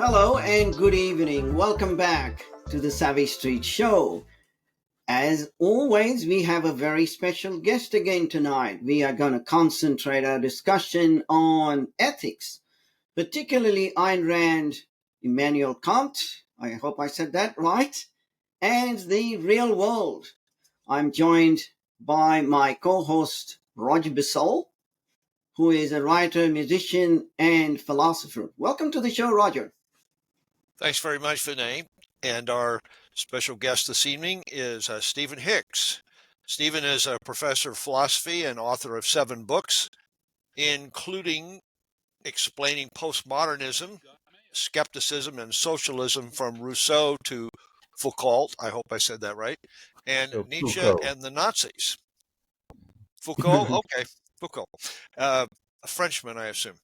Hello and good evening. Welcome back to the Savvy Street Show. As always, we have a very special guest again tonight. We are going to concentrate our discussion on ethics, particularly Ayn Rand, Immanuel Kant. I hope I said that right. And the real world. I'm joined by my co host, Roger Bissell, who is a writer, musician, and philosopher. Welcome to the show, Roger. Thanks very much, Vinay. And our special guest this evening is Stephen Hicks. Stephen is a professor of philosophy and author of 7 books, including Explaining Postmodernism, Skepticism, and Socialism from Rousseau to Foucault. I hope I said that right. And So Nietzsche Foucault. and the Nazis. Foucault? Okay, Foucault. A Frenchman, I assume.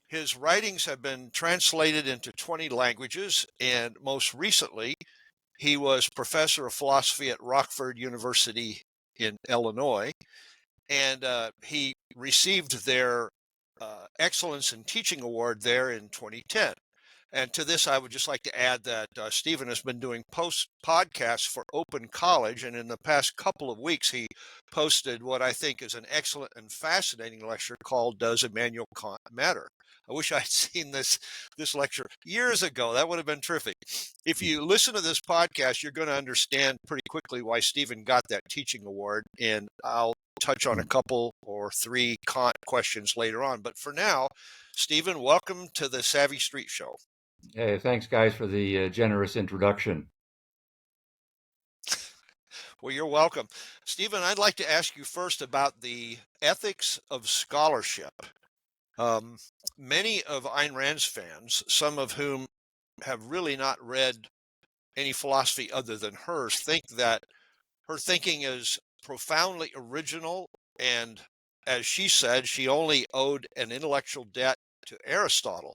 His writings have been translated into 20 languages, and most recently, he was professor of philosophy at Rockford University in Illinois, and he received their Excellence in Teaching Award there in 2010. And to this, I would just like to add that Stephen has been doing podcasts for Open College, and in the past couple of weeks, he posted what I think is an excellent and fascinating lecture called "Does Immanuel Kant Matter?" I wish I'd seen this lecture years ago. That would have been terrific. If you listen to this podcast, you're going to understand pretty quickly why Stephen got that teaching award, and I'll touch on a couple or 3 Kant questions later on. But for now, Stephen, welcome to the Savvy Street Show. Hey, thanks, guys, for the generous introduction. Well, you're welcome. Stephen, I'd like to ask you first about the ethics of scholarship. Many of Ayn Rand's fans, some of whom have really not read any philosophy other than hers, think that her thinking is profoundly original, and as she said, she only owed an intellectual debt to Aristotle.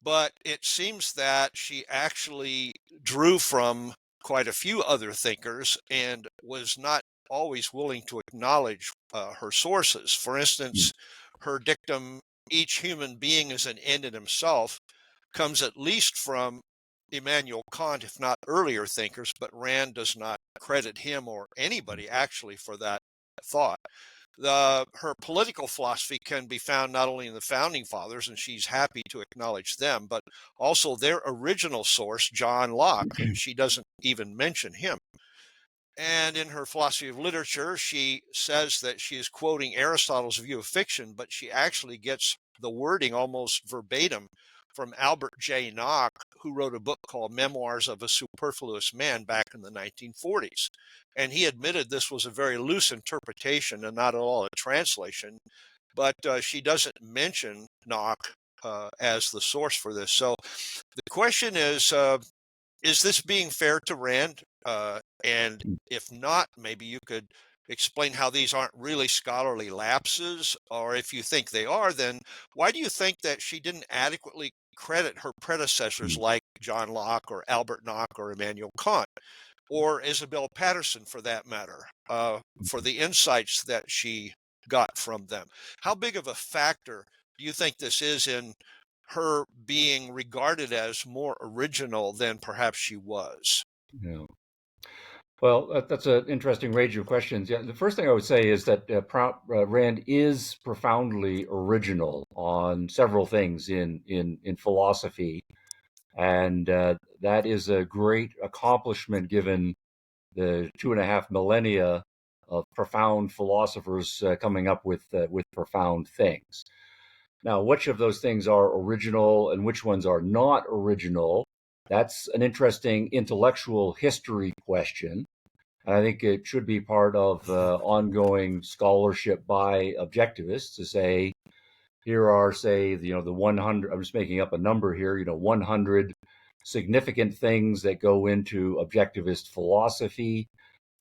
But it seems that she actually drew from quite a few other thinkers and was not always willing to acknowledge her sources. For instance, her dictum, each human being is an end in himself, comes at least from Immanuel Kant, if not earlier thinkers, but Rand does not credit him or anybody actually for that thought. Her political philosophy can be found not only in the founding fathers, and she's happy to acknowledge them, but also their original source, John Locke. She doesn't even mention him. And in her philosophy of literature, she says that she is quoting Aristotle's view of fiction, but she actually gets the wording almost verbatim from Albert J. Nock, who wrote a book called Memoirs of a Superfluous Man back in the 1940s. And he admitted this was a very loose interpretation and not at all a translation, but she doesn't mention Nock as the source for this. So the question is this being fair to Rand? And if not, maybe you could explain how these aren't really scholarly lapses, or if you think they are, then why do you think that she didn't adequately credit her predecessors like John Locke or Albert Nock or Immanuel Kant, or Isabel Patterson for that matter, for the insights that she got from them? How big of a factor do you think this is in her being regarded as more original than perhaps she was? Yeah. Well, that's an interesting range of questions. Yeah, the first thing I would say is that Rand is profoundly original on several things in philosophy, and that is a great accomplishment given the 2.5 millennia of profound philosophers coming up with profound things. Now, which of those things are original and which ones are not original? That's an interesting intellectual history question. And I think it should be part of ongoing scholarship by objectivists to say, here are, say, the 100, I'm just making up a number here, 100 significant things that go into objectivist philosophy.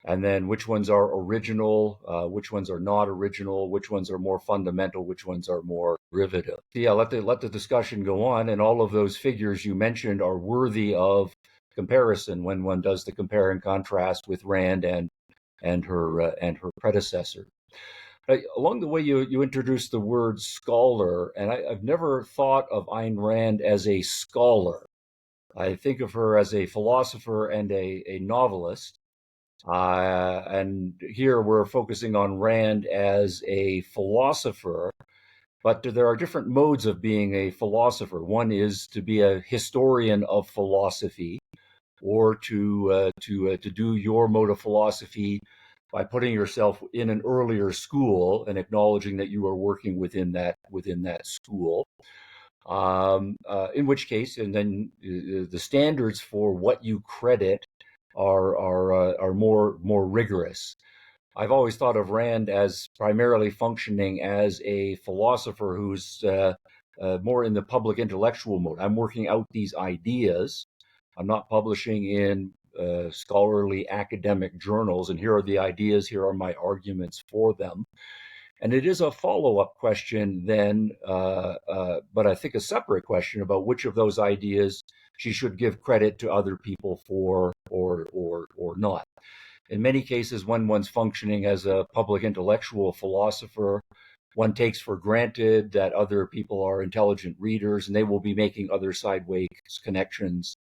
And then which ones are original, which ones are not original, which ones are more fundamental, which ones are more derivative. Yeah, let the discussion go on. And all of those figures you mentioned are worthy of comparison when one does the compare and contrast with Rand and her predecessor. Along the way, you introduced the word scholar, and I've never thought of Ayn Rand as a scholar. I think of her as a philosopher and a novelist. And here we're focusing on Rand as a philosopher, but there are different modes of being a philosopher. One is to be a historian of philosophy, or to do your mode of philosophy by putting yourself in an earlier school and acknowledging that you are working within that school. In which case, and then the standards for what you credit are more rigorous. I've always thought of Rand as primarily functioning as a philosopher who's more in the public intellectual mode. I'm working out these ideas. I'm not publishing in scholarly academic journals, and here are the ideas, here are my arguments for them. And it is a follow-up question then, but I think a separate question about which of those ideas she should give credit to other people for or not. In many cases, when one's functioning as a public intellectual philosopher, one takes for granted that other people are intelligent readers and they will be making other sideways connections.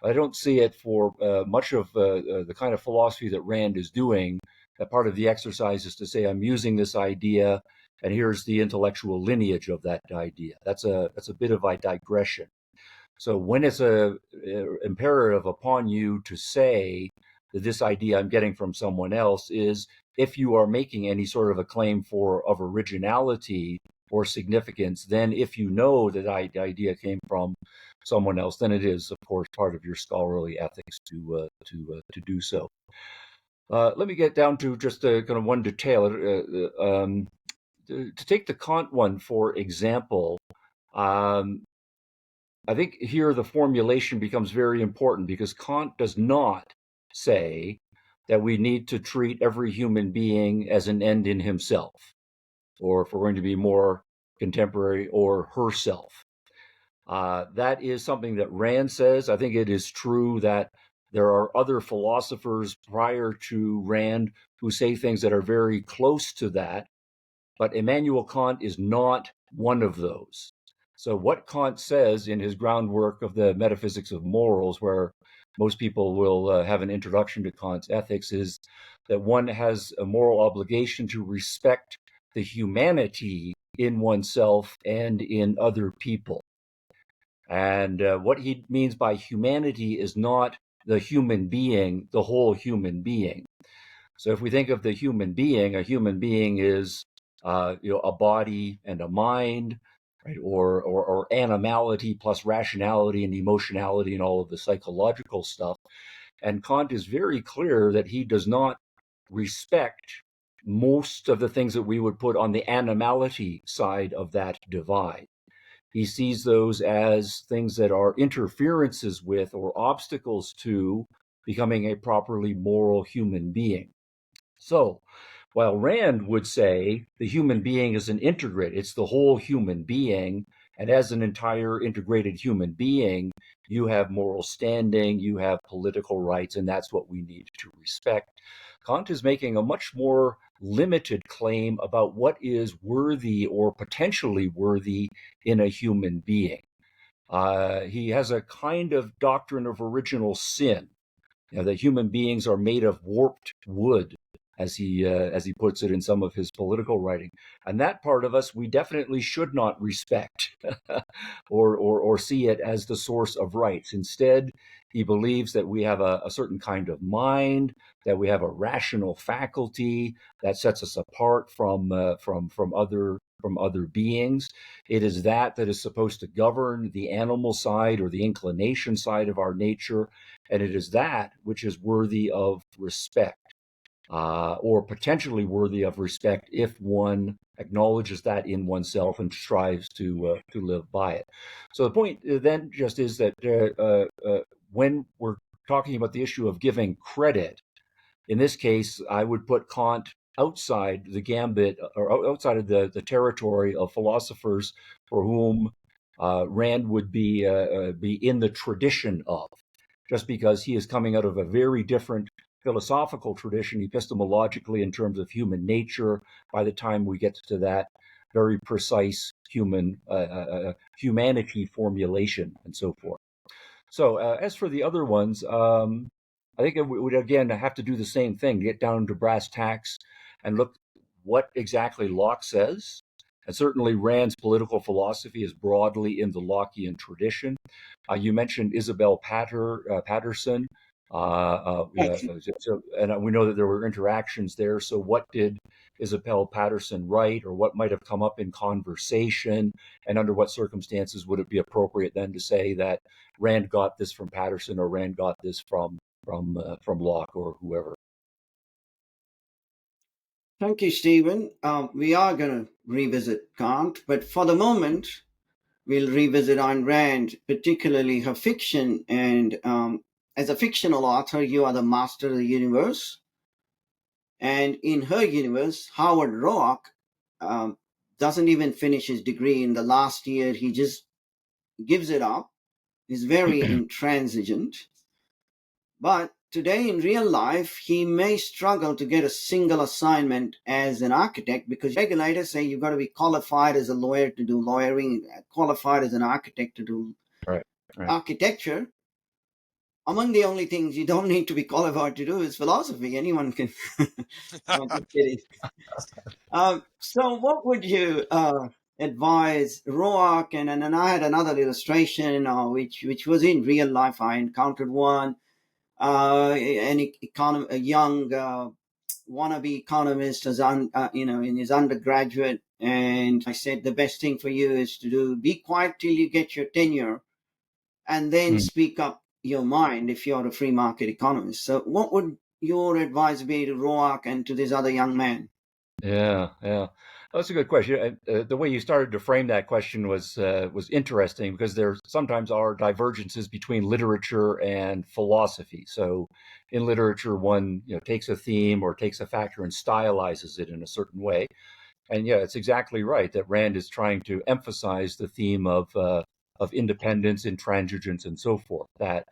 I don't see it for much of the kind of philosophy that Rand is doing. That part of the exercise is to say, I'm using this idea, and here's the intellectual lineage of that idea. That's a bit of a digression. So when it's a imperative upon you to say that this idea I'm getting from someone else is, if you are making any sort of a claim of originality or significance, then if you know that idea came from someone else, then it is, of course, part of your scholarly ethics to do so. Let me get down to just kind of one detail. To take the Kant one, for example, I think here the formulation becomes very important, because Kant does not say that we need to treat every human being as an end in himself, or, if we're going to be more contemporary, or herself. That is something that Rand says. I think it is true that there are other philosophers prior to Rand who say things that are very close to that, but Immanuel Kant is not one of those. So what Kant says in his groundwork of the metaphysics of morals, where most people will have an introduction to Kant's ethics, is that one has a moral obligation to respect the humanity in oneself and in other people. And what he means by humanity is not the human being, the whole human being. So if we think of the human being, a human being is a body and a mind, right? Or animality plus rationality and emotionality and all of the psychological stuff. And Kant is very clear that he does not respect most of the things that we would put on the animality side of that divide. He sees those as things that are interferences with or obstacles to becoming a properly moral human being. So, while Rand would say the human being is an integrate, it's the whole human being, and as an entire integrated human being, you have moral standing, you have political rights, and that's what we need to respect. Kant is making a much more limited claim about what is worthy or potentially worthy in a human being. He has a kind of doctrine of original sin, that human beings are made of warped wood, as he puts it in some of his political writing, and that part of us we definitely should not respect or see it as the source of rights. Instead, he believes that we have a certain kind of mind, that we have a rational faculty that sets us apart from other beings. It is that is supposed to govern the animal side or the inclination side of our nature, and it is that which is worthy of respect. Or potentially worthy of respect if one acknowledges that in oneself and strives to live by it. So the point then just is that when we're talking about the issue of giving credit, in this case, I would put Kant outside the gambit or outside of the territory of philosophers for whom Rand would be in the tradition of, just because he is coming out of a very different philosophical tradition, epistemologically, in terms of human nature, by the time we get to that very precise humanity formulation and so forth. So as for the other ones, I think we would again have to do the same thing, get down to brass tacks and look what exactly Locke says. And certainly Rand's political philosophy is broadly in the Lockean tradition. You mentioned Isabel Patterson. And we know that there were interactions there. So what did Isabel Patterson write, or what might have come up in conversation? And under what circumstances would it be appropriate then to say that Rand got this from Patterson, or Rand got this from Locke or whoever? Thank you, Stephen. We are going to revisit Kant, but for the moment, we'll revisit Ayn Rand, particularly her fiction. And as a fictional author, you are the master of the universe. And in her universe, Howard Roark doesn't even finish his degree in the last year. He just gives it up. He's very intransigent. But today in real life, he may struggle to get a single assignment as an architect, because regulators say you've got to be qualified as a lawyer to do lawyering, qualified as an architect to do Right. architecture. Among the only things you don't need to be qualified to do is philosophy. Anyone can. I'm just kidding. So what would you advise Roark? And I had another illustration which was in real life. I encountered one. A young wannabe economist as in his undergraduate, and I said the best thing for you is to be quiet till you get your tenure, and then speak up your mind if you're a free market economist. So, what would your advice be to Roark and to this other young man? Yeah. That's a good question. The way you started to frame that question was interesting, because there sometimes are divergences between literature and philosophy. So, in literature, one takes a theme or takes a factor and stylizes it in a certain way. And yeah, it's exactly right that Rand is trying to emphasize the theme of independence, intransigence, and so forth. That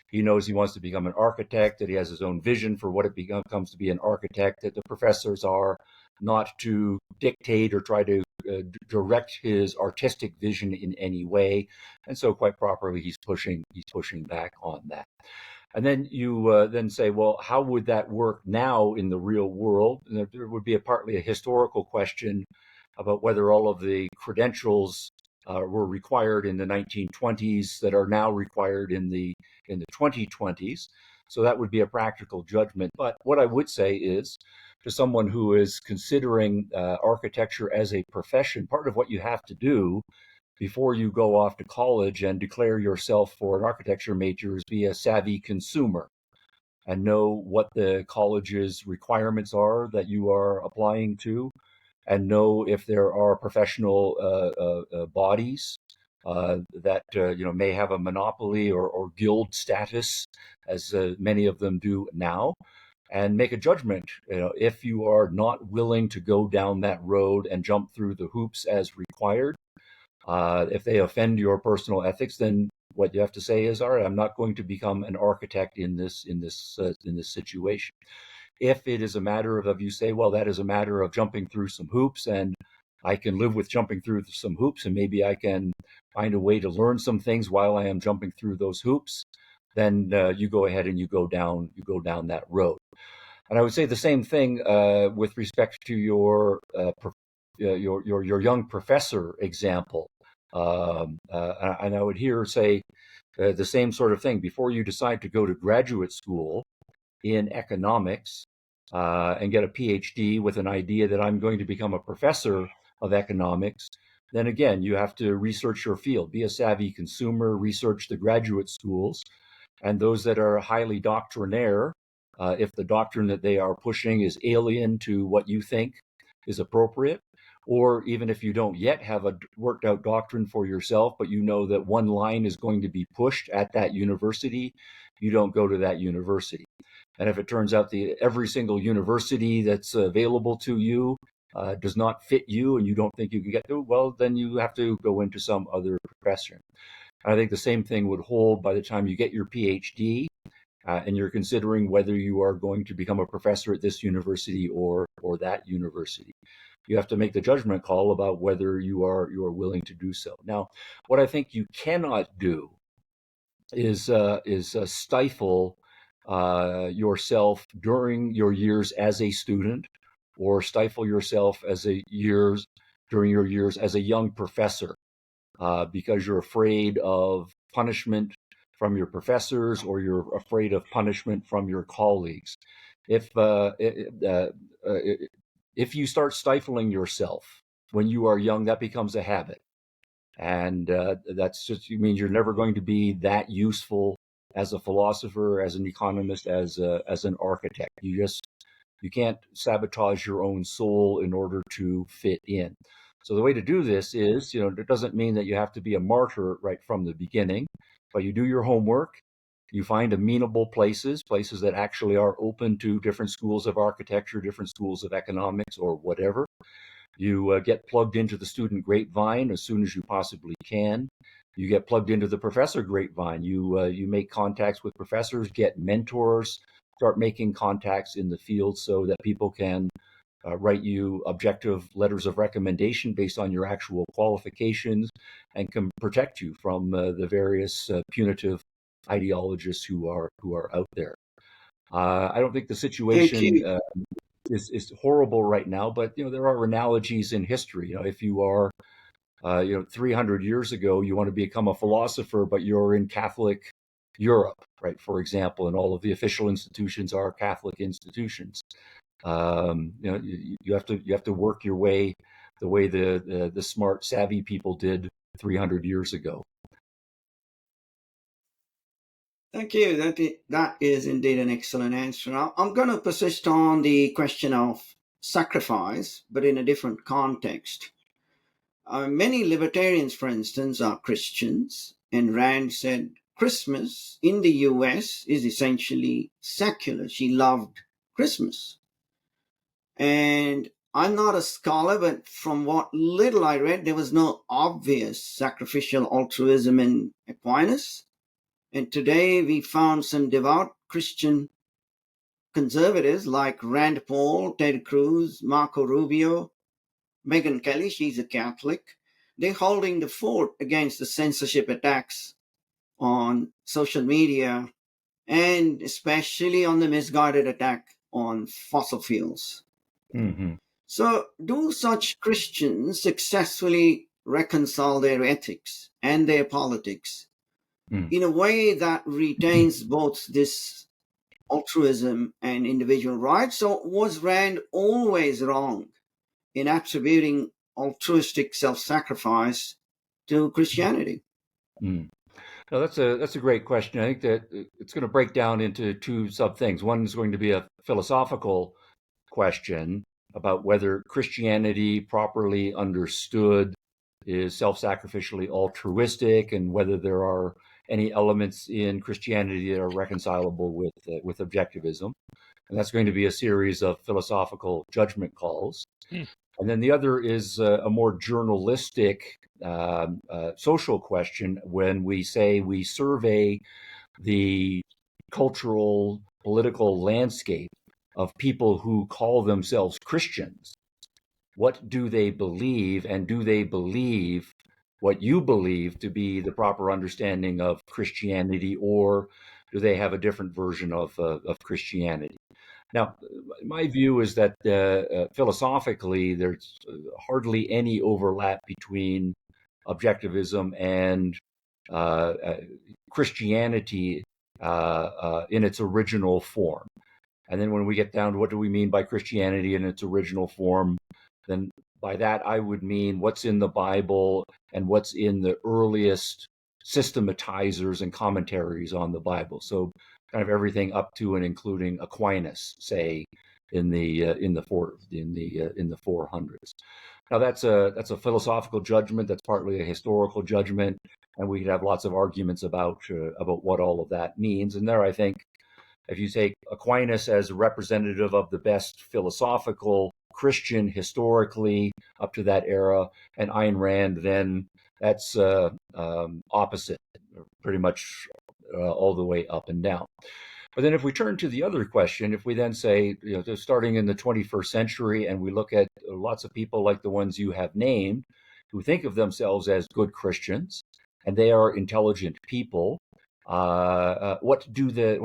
he knows he wants to become an architect, that he has his own vision for what it becomes to be an architect, that the professors are not to dictate or try to direct his artistic vision in any way. And so quite properly, he's pushing back on that. And then you then say, well, how would that work now in the real world? And there would be partly a historical question about whether all of the credentials were required in the 1920s that are now required in the 2020s. So that would be a practical judgment. But what I would say is, to someone who is considering architecture as a profession, part of what you have to do before you go off to college and declare yourself for an architecture major is be a savvy consumer and know what the college's requirements are that you are applying to, and know if there are professional bodies that may have a monopoly or guild status, as many of them do now, and make a judgment. If you are not willing to go down that road and jump through the hoops as required, if they offend your personal ethics, then what you have to say is, all right, I'm not going to become an architect in this situation. If it is a matter of you say, well, that is a matter of jumping through some hoops, and I can live with jumping through some hoops, and maybe I can find a way to learn some things while I am jumping through those hoops, then you go ahead and you go down that road. And I would say the same thing with respect to your young professor example. And I would here say the same sort of thing. Before you decide to go to graduate school in economics and get a PhD with an idea that I'm going to become a professor of economics, then again, you have to research your field, be a savvy consumer, research the graduate schools, and those that are highly doctrinaire, if the doctrine that they are pushing is alien to what you think is appropriate, or even if you don't yet have a worked out doctrine for yourself, but you know that one line is going to be pushed at that university, you don't go to that university. And if it turns out that every single university that's available to you does not fit you and you don't think you can get to, well, then you have to go into some other profession. I think the same thing would hold by the time you get your PhD and you're considering whether you are going to become a professor at this university or that university. You have to make the judgment call about whether you are willing to do so. Now, what I think you cannot do is stifle yourself during your years as a student, or stifle yourself during your years as a young professor, because you're afraid of punishment from your professors, or you're afraid of punishment from your colleagues. If you start stifling yourself when you are young, that becomes a habit. And that's just means you're never going to be that useful as a philosopher, as an economist, as an architect. You can't sabotage your own soul in order to fit in. So the way to do this is, it doesn't mean that you have to be a martyr right from the beginning, but you do your homework. You find amenable places that actually are open to different schools of architecture, different schools of economics, or whatever. You get plugged into the student grapevine as soon as you possibly can. You get plugged into the professor grapevine. You make contacts with professors, get mentors, start making contacts in the field so that people can write you objective letters of recommendation based on your actual qualifications, and can protect you from the various punitive ideologists who are out there. I don't think the Thank situation you. is horrible right now, but there are analogies in history. If you are 300 years ago, you want to become a philosopher, but you're in Catholic Europe, right? For example, and all of the official institutions are Catholic institutions. You have to work your way the way the smart, savvy people did 300 years ago. Thank you. That is indeed an excellent answer. I'm going to persist on the question of sacrifice, but in a different context. Many libertarians, for instance, are Christians, and Rand said Christmas in the US is essentially secular. She loved Christmas. And I'm not a scholar, but from what little I read, there was no obvious sacrificial altruism in Aquinas. And today we found some devout Christian conservatives like Rand Paul, Ted Cruz, Marco Rubio, Megyn Kelly, she's a Catholic. They're holding the fort against the censorship attacks on social media, and especially on the misguided attack on fossil fuels. Mm-hmm. So, do such Christians successfully reconcile their ethics and their politics in a way that retains both this altruism and individual rights? So, was Rand always wrong in attributing altruistic self sacrifice to Christianity? Mm. No, that's a great question. I think that it's going to break down into two sub things. One is going to be a philosophical question about whether Christianity, properly understood, is self-sacrificially altruistic, and whether there are any elements in Christianity that are reconcilable with objectivism. And that's going to be a series of philosophical judgment calls. And then the other is a more journalistic social question. When we say we survey the cultural, political landscape of people who call themselves Christians, what do they believe, and do they believe what you believe to be the proper understanding of Christianity, or do they have a different version of Christianity? Now, my view is that philosophically, there's hardly any overlap between objectivism and Christianity in its original form. And then when we get down to what do we mean by Christianity in its original form, then by that I would mean what's in the Bible and what's in the earliest systematizers and commentaries on the Bible. So kind of everything up to and including Aquinas, say, in the 400s. Now that's a philosophical judgment. That's partly a historical judgment, and we could have lots of arguments about what all of that means. And there, I think, if you take Aquinas as a representative of the best philosophical Christian historically up to that era, and Ayn Rand, then that's opposite, pretty much all the way up and down. But then if we turn to the other question, if we then say, starting in the 21st century, and we look at lots of people like the ones you have named, who think of themselves as good Christians, and they are intelligent people, what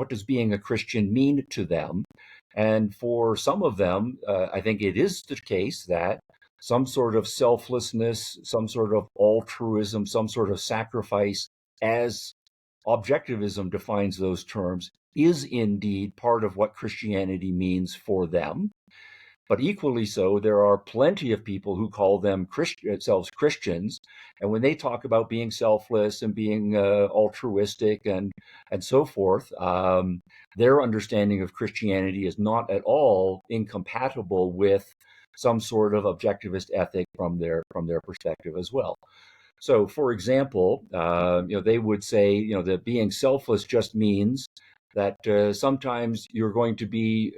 does being a Christian mean to them? And for some of them, I think it is the case that some sort of selflessness, some sort of altruism, some sort of sacrifice, as objectivism defines those terms, is indeed part of what Christianity means for them. But equally so, there are plenty of people who call themselves Christians, and when they talk about being selfless and being altruistic and so forth, their understanding of Christianity is not at all incompatible with some sort of objectivist ethic from their perspective as well. So, for example, they would say, that being selfless just means that sometimes you're going to be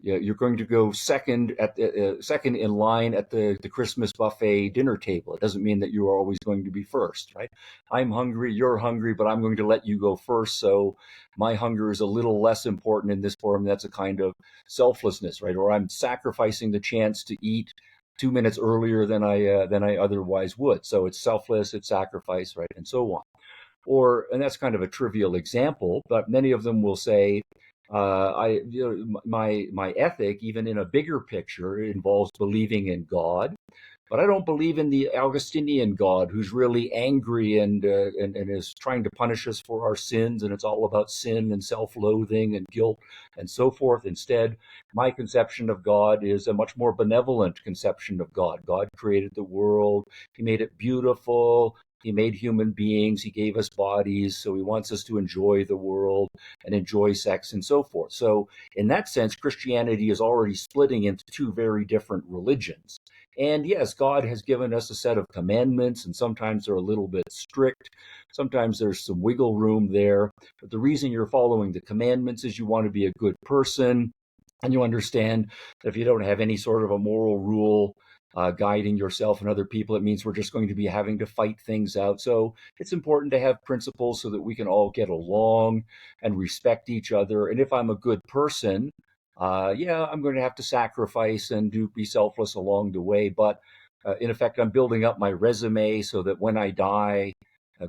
you're going to go second in line at the Christmas buffet dinner table. It doesn't mean that you are always going to be first, right? I'm hungry, you're hungry, but I'm going to let you go first. So my hunger is a little less important in this form. That's a kind of selflessness, right? Or I'm sacrificing the chance to eat 2 minutes earlier than I otherwise would. So it's selfless, it's sacrifice, right, and so on. And that's kind of a trivial example, but many of them will say, my ethic, even in a bigger picture, involves believing in God, but I don't believe in the Augustinian God who's really angry and is trying to punish us for our sins, and it's all about sin and self-loathing and guilt and so forth. Instead, my conception of God is a much more benevolent conception of God. God created the world, He made it beautiful. He made human beings. He gave us bodies. So he wants us to enjoy the world and enjoy sex and so forth. So in that sense, Christianity is already splitting into two very different religions. And yes, God has given us a set of commandments, and sometimes they're a little bit strict. Sometimes there's some wiggle room there. But the reason you're following the commandments is you want to be a good person. And you understand that if you don't have any sort of a moral rule guiding yourself and other people, it means we're just going to be having to fight things out. So it's important to have principles so that we can all get along and respect each other. And if I'm a good person, I'm going to have to sacrifice and be selfless along the way. But in effect, I'm building up my resume so that when I die,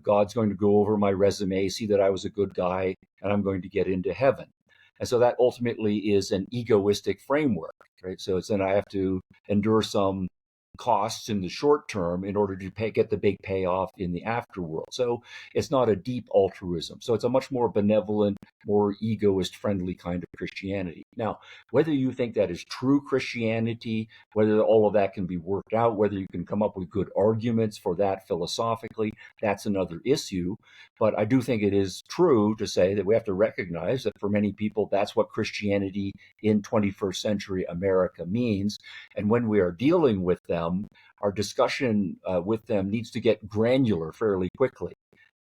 God's going to go over my resume, see that I was a good guy, and I'm going to get into heaven. And so that ultimately is an egoistic framework, right? So then I have to endure some costs in the short term in order to get the big payoff in the afterworld. So it's not a deep altruism. So it's a much more benevolent, more egoist friendly kind of Christianity. Now, whether you think that is true Christianity, whether all of that can be worked out, whether you can come up with good arguments for that philosophically, that's another issue. But I do think it is true to say that we have to recognize that for many people, that's what Christianity in 21st century America means. And when we are dealing with them, our discussion with them needs to get granular fairly quickly.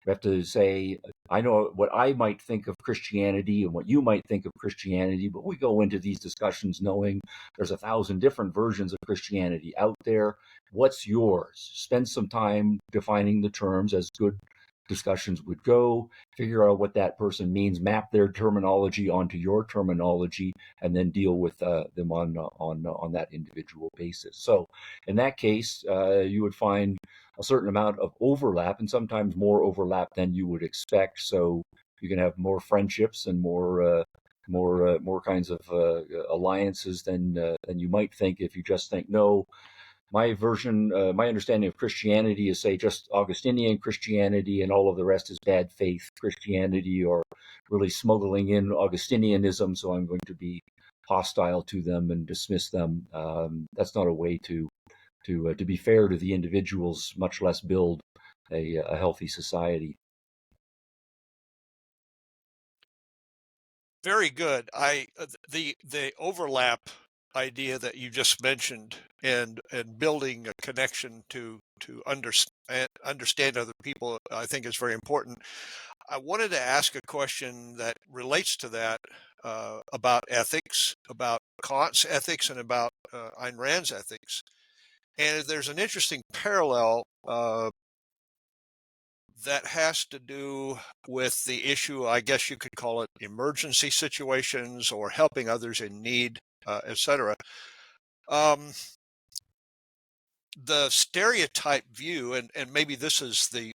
We have to say, I know what I might think of Christianity and what you might think of Christianity, but we go into these discussions knowing there's 1,000 different versions of Christianity out there. What's yours? Spend some time defining the terms as good discussions would go, figure out what that person means, map their terminology onto your terminology, and then deal with them on that individual basis. So in that case, you would find a certain amount of overlap, and sometimes more overlap than you would expect. So you can have more friendships and more kinds of alliances than you might think if you just think, no, my understanding of Christianity is, say, just Augustinian Christianity, and all of the rest is bad faith Christianity, or really smuggling in Augustinianism. So I'm going to be hostile to them and dismiss them. That's not a way to be fair to the individuals, much less build a healthy society. Very good. The overlap idea that you just mentioned, and building a connection to understand other people, I think is very important. I wanted to ask a question that relates to that, about ethics, about Kant's ethics, and about Ayn Rand's ethics. And there's an interesting parallel that has to do with the issue, I guess you could call it emergency situations or helping others in need, etc. Um, the stereotype view, and maybe this is the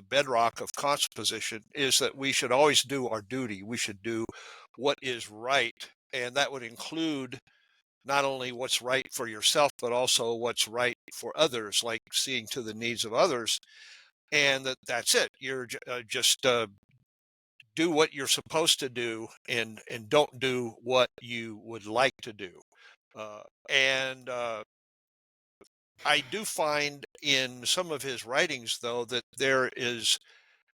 bedrock of Kant's position, is that we should always do our duty. We should do what is right, and that would include not only what's right for yourself, but also what's right for others, like seeing to the needs of others. And that's it. You're just do what you're supposed to do, and don't do what you would like to do. And I do find in some of his writings, though, that there is,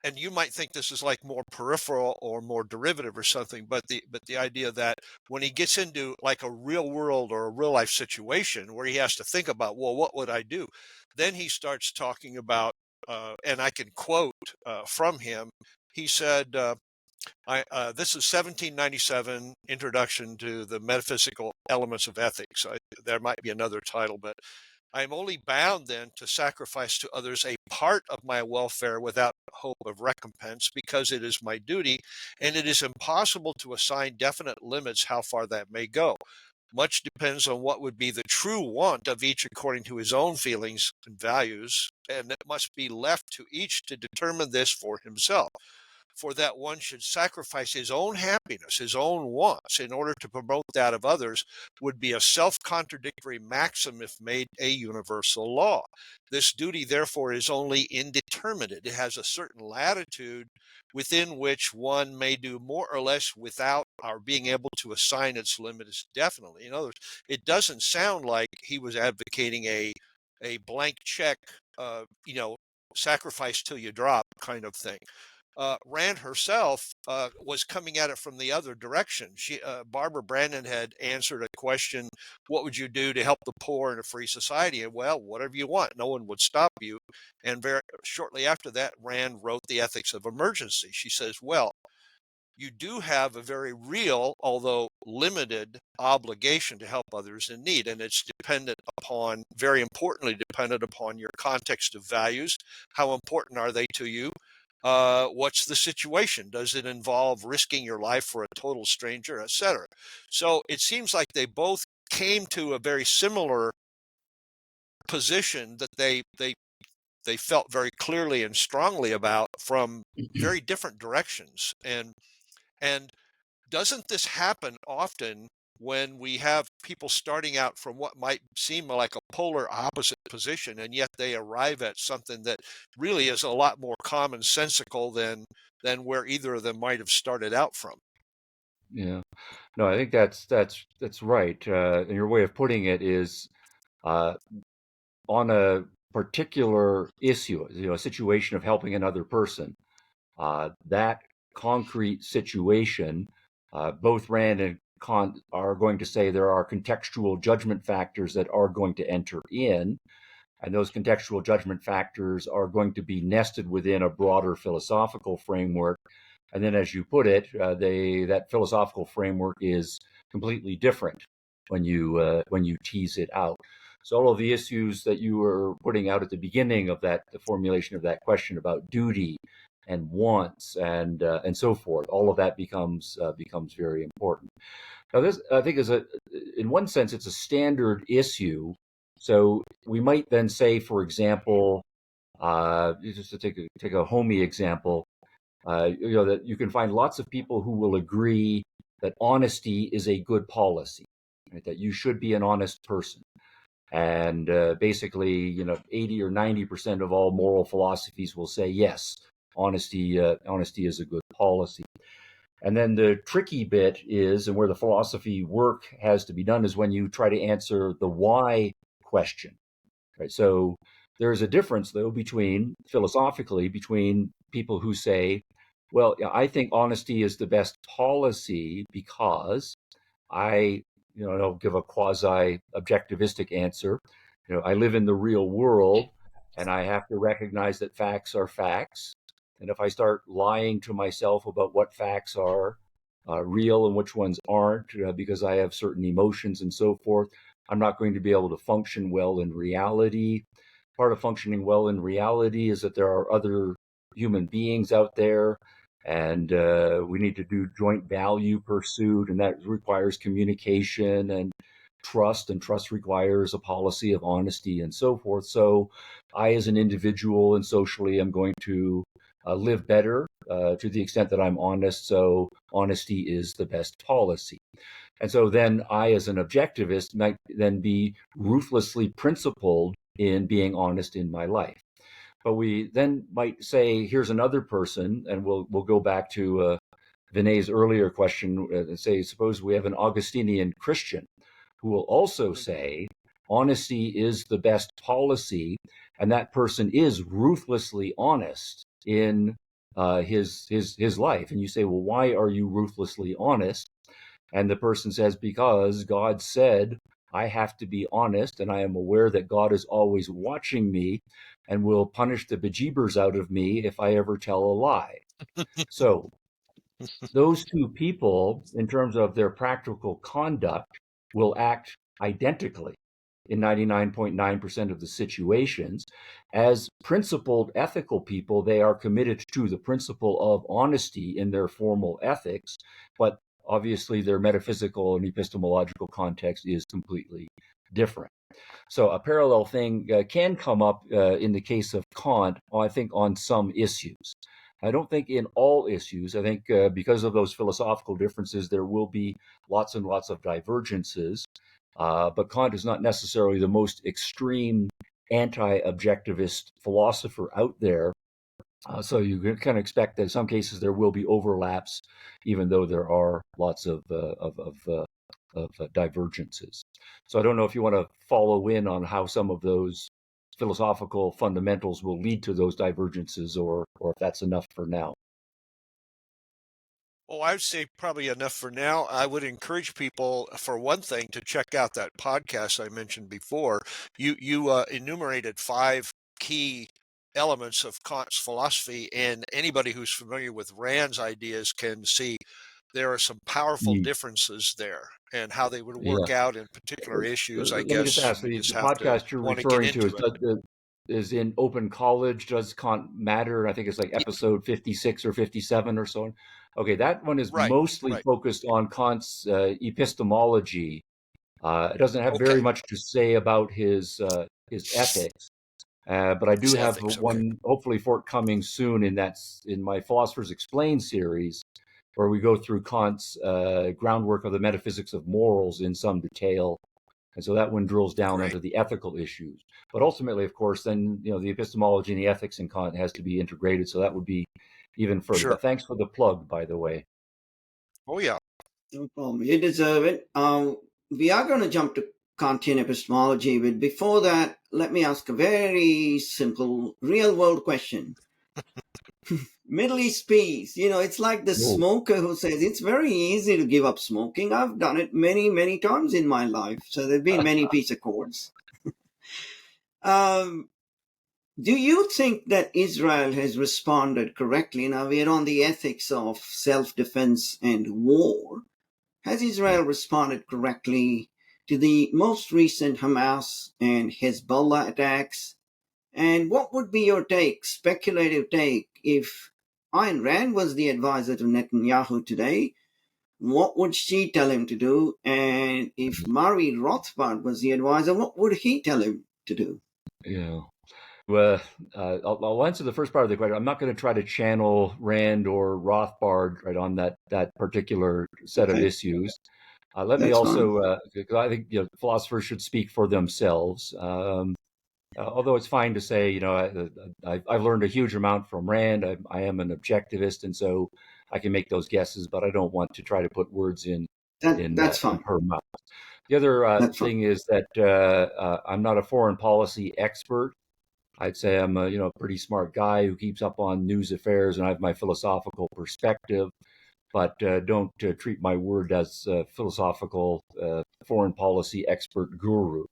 and you might think this is like more peripheral or more derivative or something, but the idea that when he gets into like a real world or a real life situation where he has to think about, well, what would I do? Then he starts talking about, and I can quote from him. He said, this is 1797 Introduction to the Metaphysical Elements of Ethics. There might be another title, but I am only bound then to sacrifice to others a part of my welfare without hope of recompense, because it is my duty, and it is impossible to assign definite limits how far that may go. Much depends on what would be the true want of each according to his own feelings and values, and it must be left to each to determine this for himself. For that one should sacrifice his own happiness, his own wants, in order to promote that of others, would be a self-contradictory maxim if made a universal law. This duty, therefore, is only indeterminate. It has a certain latitude within which one may do more or less without our being able to assign its limits definitely. In other words, it doesn't sound like he was advocating a blank check, sacrifice till you drop kind of thing. Rand herself was coming at it from the other direction. Barbara Brandon had answered a question, what would you do to help the poor in a free society? And well, whatever you want, no one would stop you. And very shortly after that, Rand wrote The Ethics of Emergency. She says, well, you do have a very real, although limited, obligation to help others in need. And it's dependent upon, very importantly, dependent upon your context of values. How important are they to you? What's the situation? Does it involve risking your life for a total stranger, etc.? So it seems like they both came to a very similar position that they felt very clearly and strongly about from very different directions. And doesn't this happen often when we have people starting out from what might seem like a polar opposite position, and yet they arrive at something that really is a lot more commonsensical than where either of them might have started out from? Yeah. No, I think that's right. And your way of putting it is uh, on a particular issue, a situation of helping another person. That concrete situation, both Rand and Kant are going to say there are contextual judgment factors that are going to enter in, and those contextual judgment factors are going to be nested within a broader philosophical framework. And then, as you put it, that philosophical framework is completely different when you tease it out. So all of the issues that you were putting out at the beginning of the formulation of that question about duty and wants and so forth, all of that becomes very important. Now, this I think in one sense, it's a standard issue. So we might then say, for example, just to take a homey example, that you can find lots of people who will agree that honesty is a good policy, right? That you should be an honest person. And basically, 80 or 90% of all moral philosophies will say, yes, honesty is a good policy. And then the tricky bit is, and where the philosophy work has to be done, is when you try to answer the why question, right? So there's a difference, though, philosophically, between people who say, well, I think honesty is the best policy because I'll give a quasi-objectivistic answer. I live in the real world, and I have to recognize that facts are facts. And if I start lying to myself about what facts are real and which ones aren't, because I have certain emotions and so forth, I'm not going to be able to function well in reality. Part of functioning well in reality is that there are other human beings out there, and we need to do joint value pursuit, and that requires communication and trust requires a policy of honesty and so forth. So I, as an individual and socially, am going to live better to the extent that I'm honest. So honesty is the best policy. And so then I, as an objectivist, might then be ruthlessly principled in being honest in my life. But we then might say, here's another person, and we'll go back to Vinay's earlier question and say, suppose we have an Augustinian Christian who will also say, honesty is the best policy, and that person is ruthlessly honest in his life. And you say, well, why are you ruthlessly honest? And the person says, because God said I have to be honest, and I am aware that God is always watching me and will punish the bejeebers out of me if I ever tell a lie. So those two people, in terms of their practical conduct, will act identically in 99.9% of the situations. As principled ethical people, they are committed to the principle of honesty in their formal ethics, but obviously their metaphysical and epistemological context is completely different. So a parallel thing can come up in the case of Kant, I think, on some issues. I don't think in all issues. I think because of those philosophical differences, there will be lots and lots of divergences. But Kant is not necessarily the most extreme anti-objectivist philosopher out there. So you can expect that in some cases there will be overlaps, even though there are lots of divergences. So I don't know if you want to follow in on how some of those philosophical fundamentals will lead to those divergences, or if that's enough for now. Oh, I would say probably enough for now. I would encourage people, for one thing, to check out that podcast I mentioned before. You enumerated 5 key elements of Kant's philosophy, and anybody who's familiar with Rand's ideas can see there are some powerful differences there, and how they would Yeah. work out in particular issues. I Let me just guess ask, you the just have to podcast you're want to get referring to into it. is in Open College. Does Kant matter? I think it's like episode 56 or 57 or so. Okay, that one is Right, mostly right. focused on Kant's epistemology. It doesn't have very Okay. much to say about his ethics. But I do His have ethics. Okay. one hopefully forthcoming soon in my Philosophers Explained series, where we go through Kant's groundwork of the metaphysics of morals in some detail. And so that one drills down Great. onto the ethical issues. But ultimately, of course, then the epistemology and the ethics in Kant has to be integrated. So that would be even further. Sure. But thanks for the plug, by the way. Oh, yeah. No problem. You deserve it. We are going to jump to Kantian epistemology, but before that, let me ask a very simple, real world question. Middle East peace. It's like the Oh, smoker who says it's very easy to give up smoking. I've done it many, many times in my life. So there have been many peace accords. Um, do you think that Israel has responded correctly? Now we're on the ethics of self defense and war. Has yeah. Israel responded correctly to the most recent Hamas and Hezbollah attacks? And what would be your speculative take, if Ayn Rand was the advisor to Netanyahu today? What would she tell him to do? And if Murray Rothbard was the advisor, what would he tell him to do? Yeah. Well, I'll answer the first part of the question. I'm not going to try to channel Rand or Rothbard right on that particular set of Okay, issues. Let me that's fine. also, because I think philosophers should speak for themselves. Although it's fine to say, I've learned a huge amount from Rand. I am an objectivist, and so I can make those guesses, but I don't want to try to put words That's in fine. her mouth. The other That's fine. thing is that I'm not a foreign policy expert. I'd say I'm a pretty smart guy who keeps up on news affairs, and I have my philosophical perspective, but don't treat my word as philosophical foreign policy expert guru.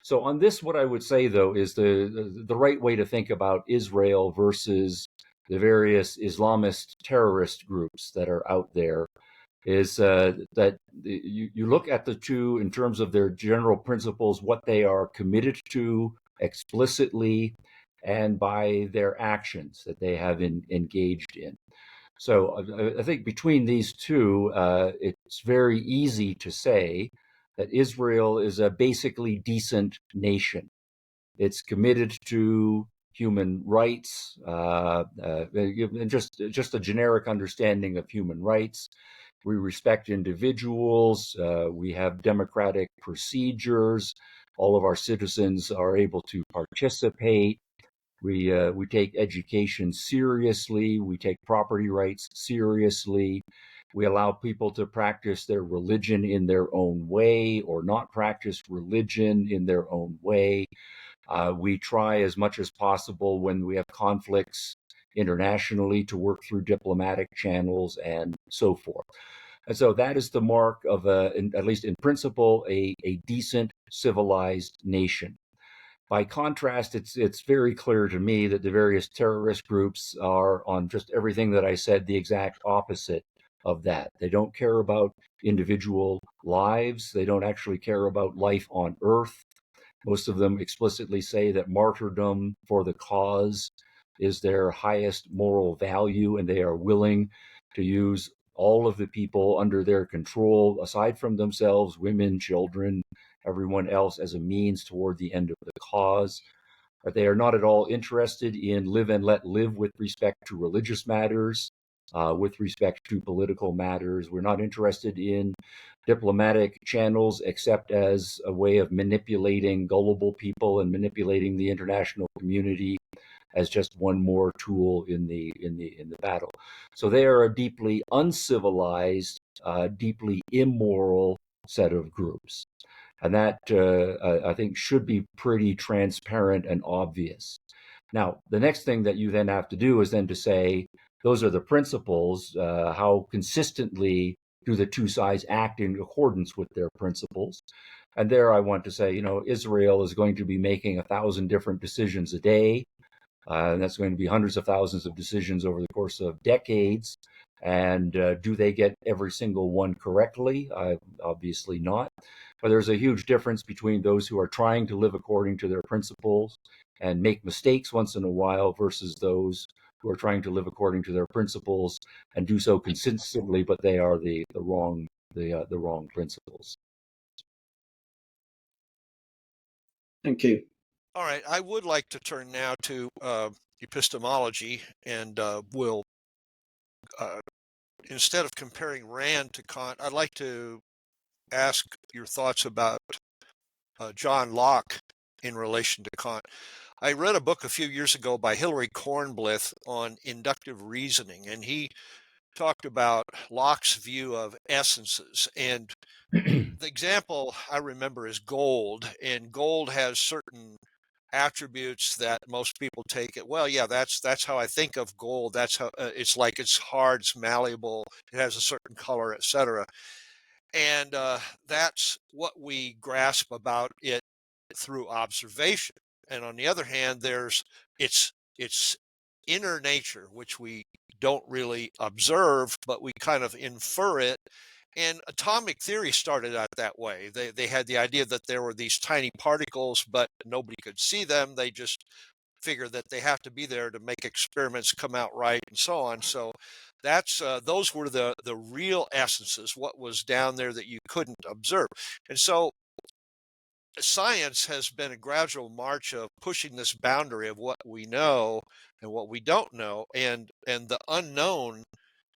So on this, what I would say, though, is the right way to think about Israel versus the various Islamist terrorist groups that are out there is that you look at the two in terms of their general principles, what they are committed to explicitly, and by their actions that they have engaged in. So I think between these two, it's very easy to say that Israel is a basically decent nation. It's committed to human rights, and just a generic understanding of human rights. We respect individuals. We have democratic procedures. All of our citizens are able to participate. We take education seriously. We take property rights seriously. We allow people to practice their religion in their own way or not practice religion in their own way. We try as much as possible when we have conflicts internationally to work through diplomatic channels and so forth. And so that is the mark of, at least in principle, a decent, civilized nation. By contrast, it's very clear to me that the various terrorist groups are, on just everything that I said, the exact opposite of that. They don't care about individual lives. They don't actually care about life on earth. Most of them explicitly say that martyrdom for the cause is their highest moral value, and they are willing to use all of the people under their control, aside from themselves, women, children, everyone else, as a means toward the end of the cause. But they are not at all interested in live and let live with respect to religious matters, with respect to political matters. We're not interested in diplomatic channels except as a way of manipulating gullible people and manipulating the international community as just one more tool in the battle. So they are a deeply uncivilized, deeply immoral set of groups. And that, I think, should be pretty transparent and obvious. Now, the next thing that you then have to do is then to say, those are the principles. How consistently do the two sides act in accordance with their principles? And there I want to say, Israel is going to be making 1,000 different decisions a day. And that's going to be hundreds of thousands of decisions over the course of decades. And do they get every single one correctly? Obviously not. But there's a huge difference between those who are trying to live according to their principles and make mistakes once in a while versus those who are trying to live according to their principles and do so consistently, but they are the wrong principles. Thank you. All right, I would like to turn now to epistemology, and we'll instead of comparing Rand to Kant, I'd like to ask your thoughts about John Locke in relation to Kant. I read a book a few years ago by Hilary Kornblith on inductive reasoning, and he talked about Locke's view of essences. And the example I remember is gold, and gold has certain attributes that most people take it. Well, yeah, that's how I think of gold. That's how it's like it's hard, it's malleable, it has a certain color, etc. And that's what we grasp about it through observation. And on the other hand, there's its inner nature, which we don't really observe, but we kind of infer it. And atomic theory started out that way. They had the idea that there were these tiny particles, but nobody could see them. They just figure that they have to be there to make experiments come out right and so on. So that's those were the real essences, what was down there that you couldn't observe. And so science has been a gradual march of pushing this boundary of what we know and what we don't know, and the unknown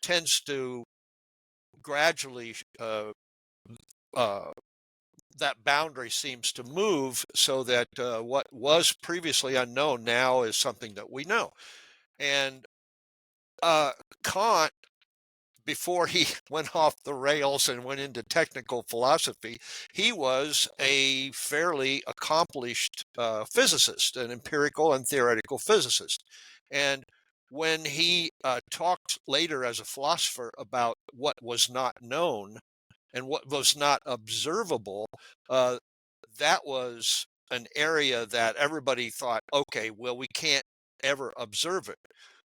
tends to gradually that boundary seems to move so that what was previously unknown now is something that we know. And Kant, before he went off the rails and went into technical philosophy, he was a fairly accomplished physicist, an empirical and theoretical physicist. And when he talked later as a philosopher about what was not known and what was not observable, that was an area that everybody thought, okay, well, we can't ever observe it.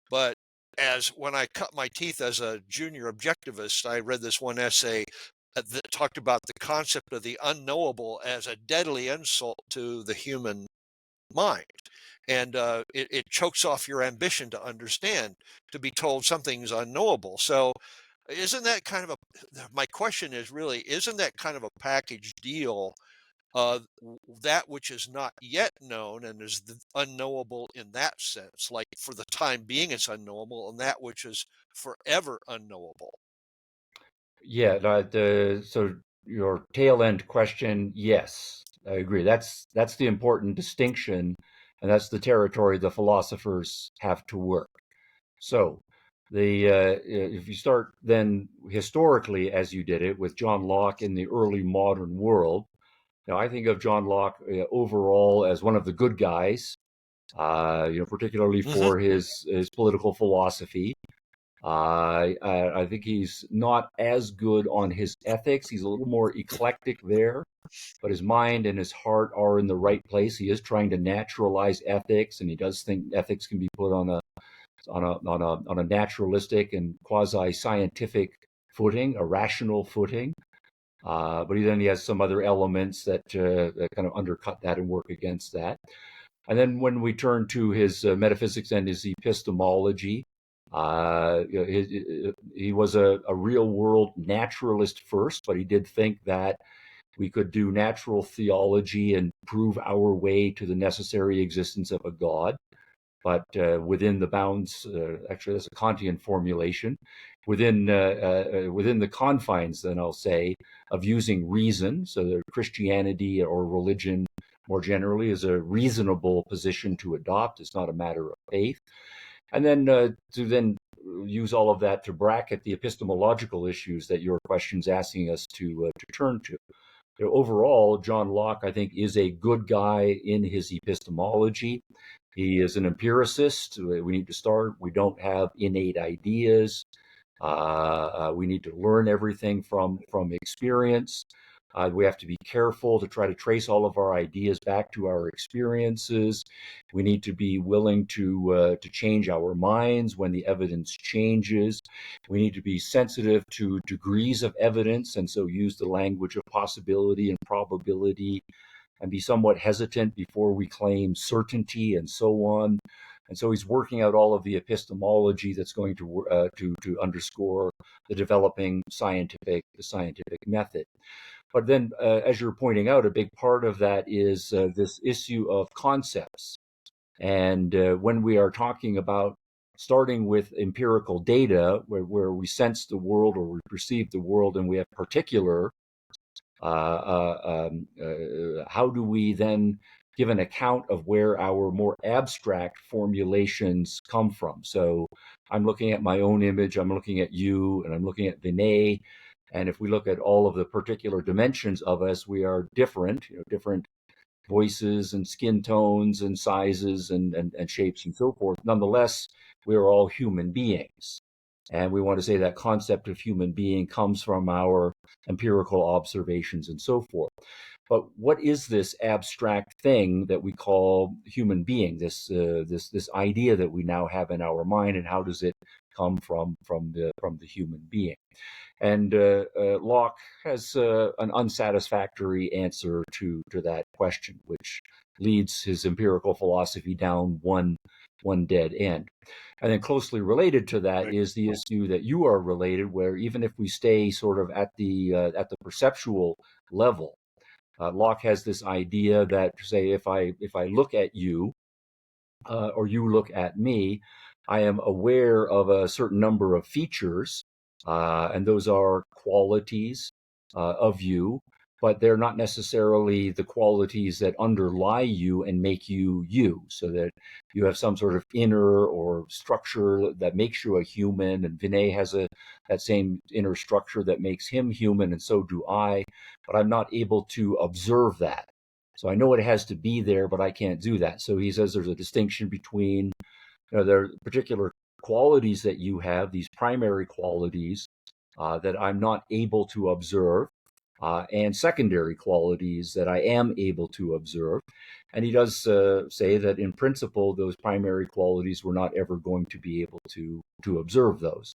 But as when I cut my teeth as a junior objectivist, I read this one essay that talked about the concept of the unknowable as a deadly insult to the human mind. And it chokes off your ambition to understand, to be told something's unknowable. So isn't that kind of my question is really, isn't that kind of a package deal? That which is not yet known and is unknowable in that sense, like for the time being it's unknowable, and that which is forever unknowable. Yeah, so your tail end question, yes, I agree. That's the important distinction, and that's the territory the philosophers have to work. So, if you start then historically, as you did it with John Locke in the early modern world, now I think of John Locke overall as one of the good guys, particularly Hmm. for his political philosophy. I think he's not as good on his ethics. He's a little more eclectic there, but his mind and his heart are in the right place. He is trying to naturalize ethics, and he does think ethics can be put on a naturalistic and quasi scientific footing, a rational footing. But then he has some other elements that kind of undercut that and work against that. And then when we turn to his metaphysics and his epistemology, he was a real world naturalist first, but he did think that we could do natural theology and prove our way to the necessary existence of a God, but within the bounds, actually, that's a Kantian formulation, within the confines, then I'll say, of using reason. So that Christianity or religion more generally is a reasonable position to adopt. It's not a matter of faith. And then to then use all of that to bracket the epistemological issues that your question's asking us to turn to. Overall, John Locke, I think, is a good guy in his epistemology. He is an empiricist. We need to start. We don't have innate ideas. We need to learn everything from experience. We have to be careful to try to trace all of our ideas back to our experiences. We need to be willing to change our minds when the evidence changes. We need to be sensitive to degrees of evidence, and so use the language of possibility and probability, and be somewhat hesitant before we claim certainty, and so on. And so he's working out all of the epistemology that's going to underscore the scientific method. But then, as you're pointing out, a big part of that is this issue of concepts. And when we are talking about starting with empirical data, where we sense the world or we perceive the world, and we have particular, how do we then give an account of where our more abstract formulations come from? So I'm looking at my own image, I'm looking at you, and I'm looking at Vinay. And if we look at all of the particular dimensions of us, we are different, different voices and skin tones and sizes and shapes and so forth. Nonetheless, we are all human beings. And we want to say that concept of human being comes from our empirical observations and so forth. But what is this abstract thing that we call human being? This idea that we now have in our mind, and how does it come from the human being? And Locke has an unsatisfactory answer to that question, which leads his empirical philosophy down one dead end. And then closely related to that is the issue that you are related, where even if we stay sort of at the perceptual level, Locke has this idea that, say, if I look at you, or you look at me, I am aware of a certain number of features, and those are qualities of you, but they're not necessarily the qualities that underlie you and make you you, so that you have some sort of inner or structure that makes you a human, and Vinay has that same inner structure that makes him human, and so do I, but I'm not able to observe that. So I know it has to be there, but I can't do that. So he says there's a distinction between, there are particular qualities that you have, these primary qualities that I'm not able to observe, and secondary qualities that I am able to observe. And he does say that in principle, those primary qualities, we're not ever going to be able to observe those.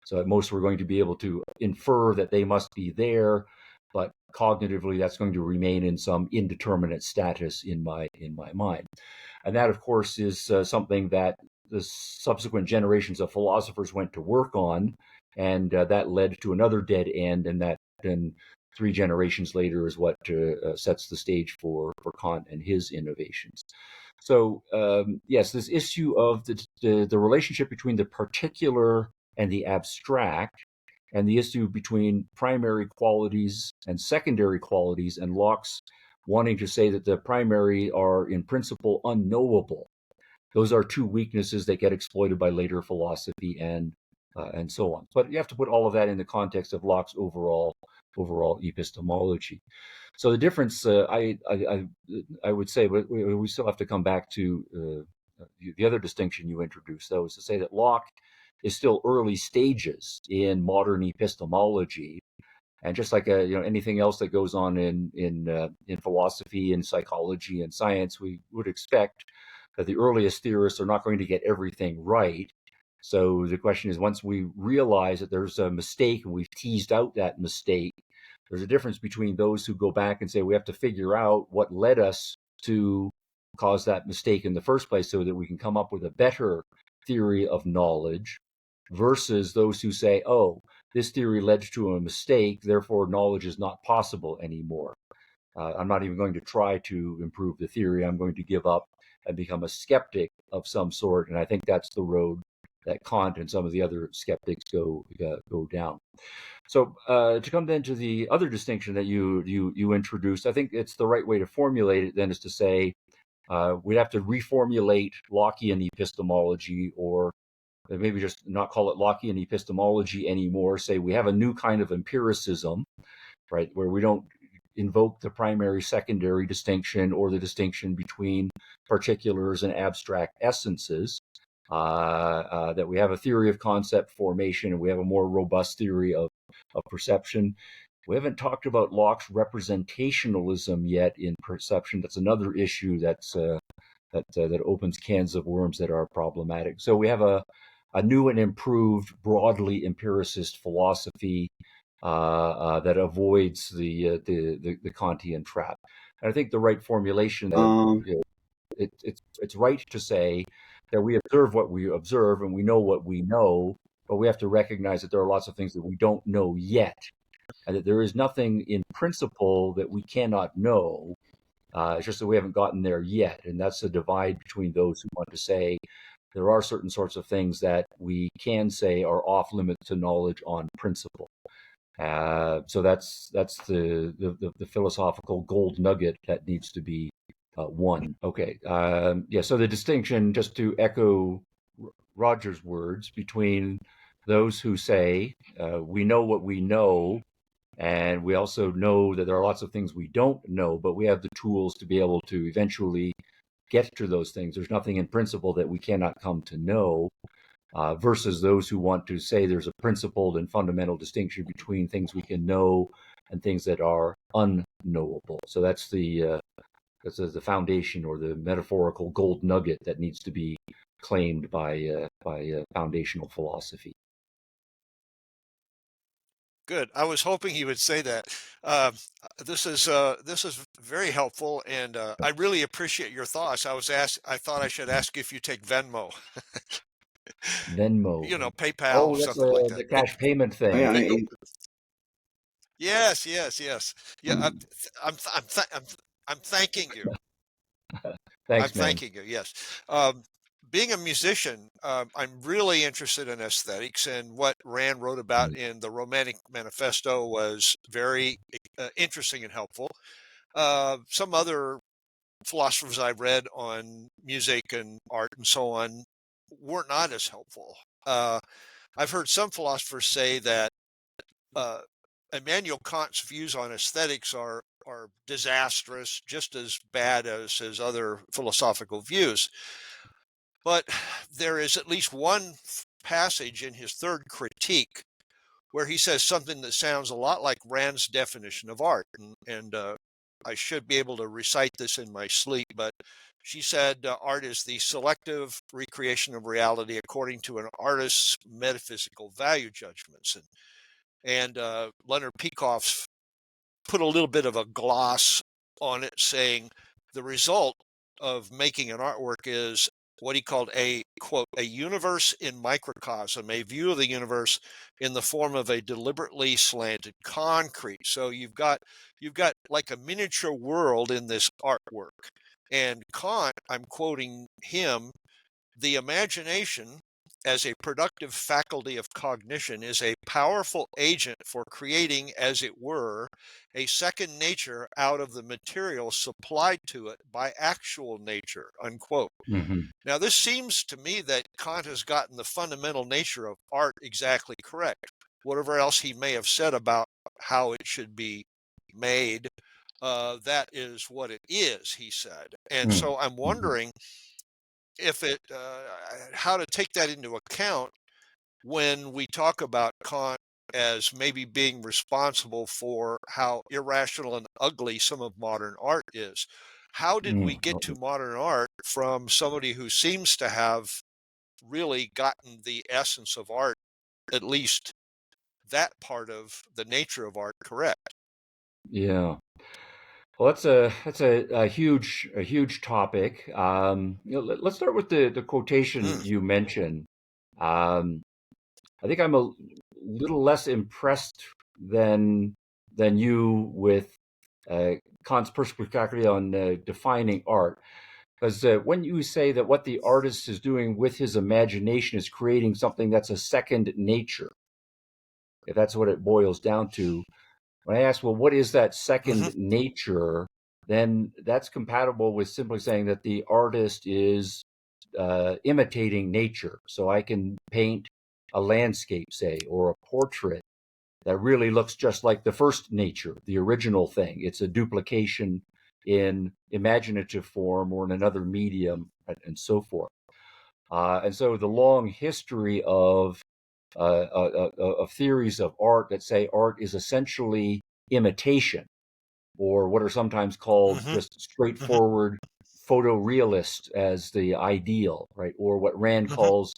So at most, we're going to be able to infer that they must be there, but cognitively that's going to remain in some indeterminate status in my mind. And that, of course, is something that the subsequent generations of philosophers went to work on, and that led to another dead end, and that then 3 generations later is what sets the stage for Kant and his innovations. So yes, this issue of the relationship between the particular and the abstract, and the issue between primary qualities and secondary qualities, and Locke's wanting to say that the primary are in principle unknowable. Those are 2 weaknesses that get exploited by later philosophy and so on. But you have to put all of that in the context of Locke's overall epistemology. So the difference, I would say, but we still have to come back to the other distinction you introduced, though, is to say that Locke is still early stages in modern epistemology, and just like anything else that goes on in philosophy and psychology and science, we would expect that the earliest theorists are not going to get everything right. So the question is, once we realize that there's a mistake and we've teased out that mistake, there's a difference between those who go back and say we have to figure out what led us to cause that mistake in the first place so that we can come up with a better theory of knowledge, versus those who say, oh, this theory led to a mistake, therefore knowledge is not possible anymore. I'm not even going to try to improve the theory. I'm going to give up and become a skeptic of some sort. And I think that's the road that Kant and some of the other skeptics go down. So to come then to the other distinction that you introduced, I think it's the right way to formulate it then is to say we'd have to reformulate Lockean epistemology, or maybe just not call it Lockean epistemology anymore. Say we have a new kind of empiricism, right, where we don't invoke the primary secondary distinction or the distinction between particulars and abstract essences, that we have a theory of concept formation and we have a more robust theory of perception. We haven't talked about Locke's representationalism yet in perception. That's another issue that opens cans of worms that are problematic. So we have a new and improved, broadly empiricist philosophy that avoids the Kantian trap. And I think the right formulation, it's right to say that we observe what we observe and we know what we know, but we have to recognize that there are lots of things that we don't know yet, and that there is nothing in principle that we cannot know. It's just that we haven't gotten there yet. And that's the divide between those who want to say there are certain sorts of things that we can say are off limits to knowledge on principle. So that's the philosophical gold nugget that needs to be won. Okay. So the distinction, just to echo Roger's words, between those who say we know what we know, and we also know that there are lots of things we don't know, but we have the tools to be able to eventually get to those things. There's nothing in principle that we cannot come to know, versus those who want to say there's a principled and fundamental distinction between things we can know and things that are unknowable. So that's the foundation, or the metaphorical gold nugget that needs to be claimed by foundational philosophy. Good. I was hoping he would say that. This is very helpful, and I really appreciate your thoughts. I thought I should ask if you take Venmo, Venmo. PayPal, Oh, that's something like the that. cash payment Oh, thing. yeah, Yes, yes, yes. Yeah, I'm thanking you. I'm Thanks, man. thanking you. Yes. Being a musician, I'm really interested in aesthetics, and what Rand wrote about in the Romantic Manifesto was very interesting and helpful. Some other philosophers I read on music and art and so on were not as helpful. I've heard some philosophers say that Immanuel Kant's views on aesthetics are disastrous, just as bad as his other philosophical views. But there is at least one passage in his third critique where he says something that sounds a lot like Rand's definition of art. And I should be able to recite this in my sleep, but she said art is the selective recreation of reality according to an artist's metaphysical value judgments. And Leonard Peikoff's put a little bit of a gloss on it, saying the result of making an artwork is what he called a quote, a universe in microcosm, a view of the universe in the form of a deliberately slanted concrete. So you've got like a miniature world in this artwork. And Kant, I'm quoting him, the imagination, as a productive faculty of cognition, is a powerful agent for creating, as it were, a second nature out of the material supplied to it by actual nature, unquote. Hmm. Now, this seems to me that Kant has gotten the fundamental nature of art exactly correct. Whatever else he may have said about how it should be made, that is what it is, he said. And so I'm Hmm. wondering if how to take that into account when we talk about Kant as maybe being responsible for how irrational and ugly some of modern art is. How did we get to modern art from somebody who seems to have really gotten the essence of art, at least that part of the nature of art, correct? Yeah. Well, that's a huge topic. Let's start with the quotation Mm, you mentioned. Um, I think I'm a little less impressed than than you with uh, Kant's perspective on defining art. Because when you say that what the artist is doing with his imagination is creating something that's a second nature, if that's what it boils down to, when I ask, well, what is that hmm second nature? Then that's compatible with simply saying that the artist is imitating nature. So I can paint a landscape, say, or a portrait that really looks just like the first nature, the original thing. It's a duplication in imaginative form or in another medium, and so forth. And so the long history of theories of art that say art is essentially imitation, or what are sometimes called hmm just hmm straightforward photorealist as the ideal, right? Or what Rand hmm calls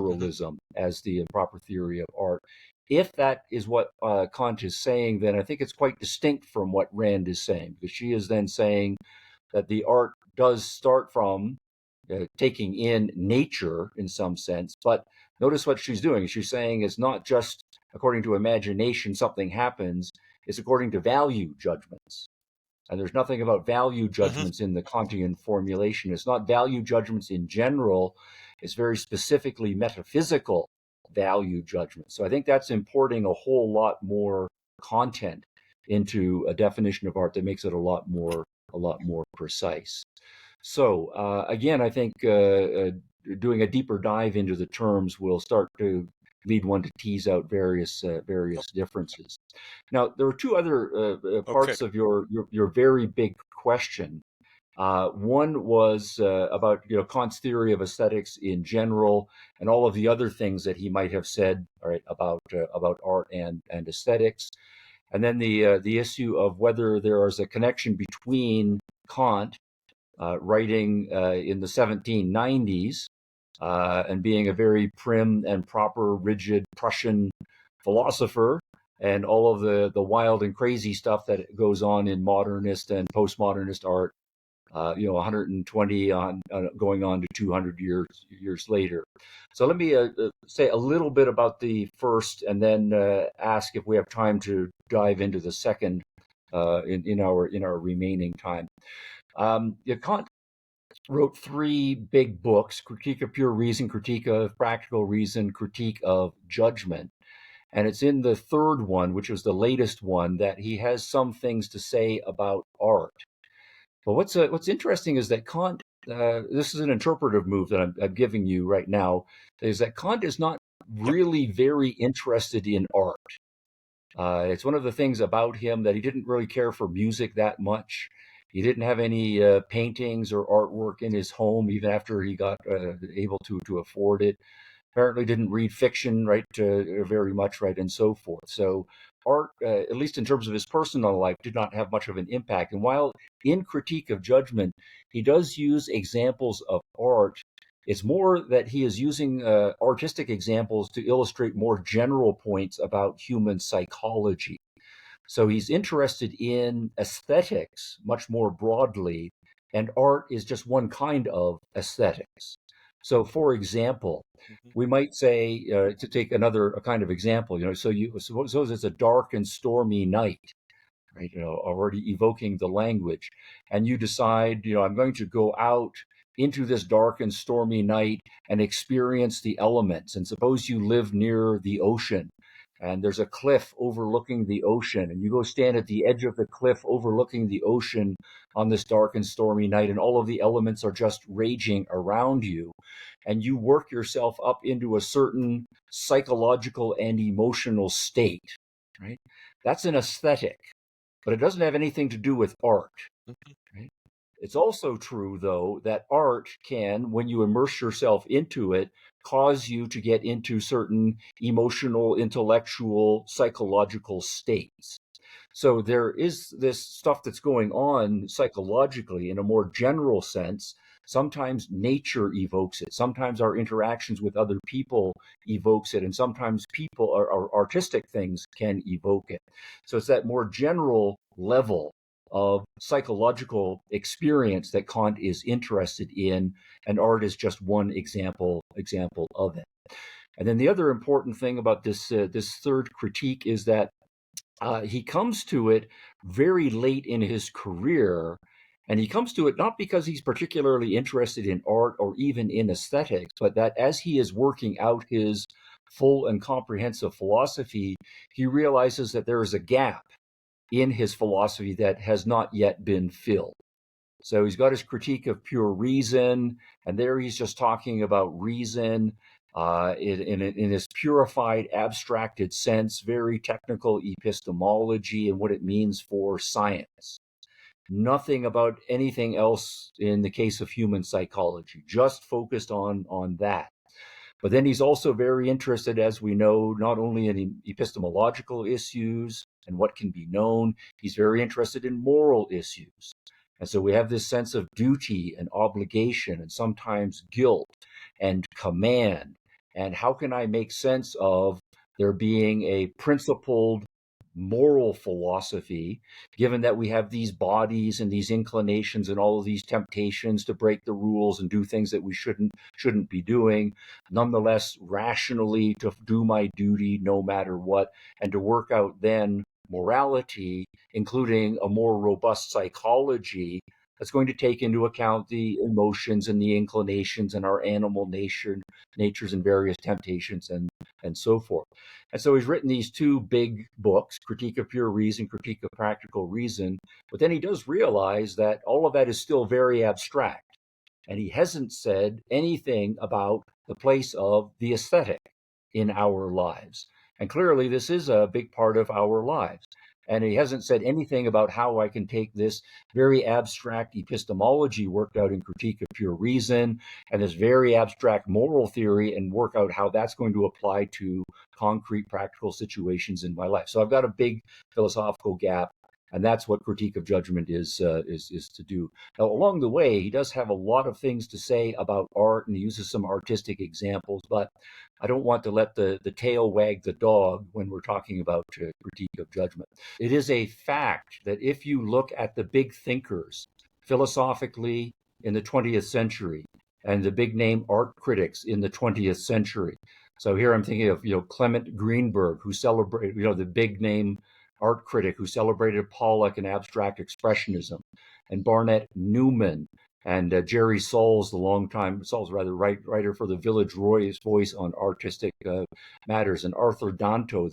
hmm naturalism as the proper theory of art. If that is what Kant is saying, then I think it's quite distinct from what Rand is saying, because she is then saying that the art does start from taking in nature in some sense. But notice what she's doing. She's saying it's not just according to imagination something happens, it's according to value judgments. And there's nothing about value hmm judgments in the Kantian formulation. It's not value judgments in general, it's very specifically metaphysical value judgments. So I think that's importing a whole lot more content into a definition of art that makes it a lot more precise. So again, I think doing a deeper dive into the terms will start to lead one to tease out various differences. Now, there are two other Okay. parts of your very big question. One was about Kant's theory of aesthetics in general, and all of the other things that he might have said, all right, about art and aesthetics, and then the issue of whether there is a connection between Kant writing in the 1790s and being a very prim and proper, rigid Prussian philosopher, and all of the wild and crazy stuff that goes on in modernist and postmodernist art. 120 going on to 200 years later. So let me say a little bit about the first, and then ask if we have time to dive into the second in our remaining time. Kant wrote three big books: Critique of Pure Reason, Critique of Practical Reason, Critique of Judgment. And it's in the third one, which was the latest one, that he has some things to say about art. But what's interesting is that Kant, this is an interpretive move that I'm giving you right now, is that Kant is not Yep. really very interested in art. It's one of the things about him that he didn't really care for music that much. He didn't have any paintings or artwork in his home, even after he got able to afford it. Apparently, didn't read fiction right very much, right, and so forth. So, art, at least in terms of his personal life, did not have much of an impact. And while in Critique of Judgment, he does use examples of art, it's more that he is using artistic examples to illustrate more general points about human psychology. So he's interested in aesthetics much more broadly, and art is just one kind of aesthetics. So, for example, Mhm. we might say, to take another a kind of example, so you suppose it's a dark and stormy night, right? Already evoking the language, and you decide, I'm going to go out into this dark and stormy night and experience the elements. And suppose you live near the ocean, and there's a cliff overlooking the ocean, and you go stand at the edge of the cliff overlooking the ocean on this dark and stormy night, and all of the elements are just raging around you, and you work yourself up into a certain psychological and emotional state, right? That's an aesthetic, but it doesn't have anything to do with art. Mhm. Right? It's also true, though, that art can, when you immerse yourself into it, cause you to get into certain emotional, intellectual, psychological states. So there is this stuff that's going on psychologically in a more general sense. Sometimes nature evokes it. Sometimes our interactions with other people evokes it. And sometimes people or artistic things can evoke it. So it's that more general level of psychological experience that Kant is interested in, and art is just one example of it. And then the other important thing about this third critique is that he comes to it very late in his career, and he comes to it not because he's particularly interested in art or even in aesthetics, but that as he is working out his full and comprehensive philosophy, he realizes that there is a gap in his philosophy that has not yet been filled. So he's got his critique of pure reason, and there he's just talking about reason in his purified, abstracted sense, very technical epistemology and what it means for science. Nothing about anything else in the case of human psychology, just focused on that. But then he's also very interested, as we know, not only in epistemological issues and what can be known, he's very interested in moral issues. And so we have this sense of duty and obligation and sometimes guilt and command. And how can I make sense of there being a principled moral philosophy, given that we have these bodies and these inclinations and all of these temptations to break the rules and do things that we shouldn't be doing, nonetheless rationally to do my duty no matter what, and to work out then morality, including a more robust psychology that's going to take into account the emotions and the inclinations and our animal natures and various temptations and so forth. And so he's written these two big books, Critique of Pure Reason, Critique of Practical Reason, but then he does realize that all of that is still very abstract. And he hasn't said anything about the place of the aesthetic in our lives. And clearly, this is a big part of our lives. And he hasn't said anything about how I can take this very abstract epistemology worked out in Critique of Pure Reason and this very abstract moral theory and work out how that's going to apply to concrete practical situations in my life. So I've got a big philosophical gap, and that's what Critique of Judgment is to do. Now, along the way, he does have a lot of things to say about art, and he uses some artistic examples, but I don't want to let the tail wag the dog when we're talking about Critique of Judgment. It is a fact that if you look at the big thinkers philosophically in the 20th century and the big name art critics in the 20th century, so here I'm thinking of Clement Greenberg, who celebrated the big name art critic who celebrated Pollock and abstract expressionism, and Barnett Newman, and Jerry Sauls, writer for the Village Voice on artistic matters, and Arthur Danto,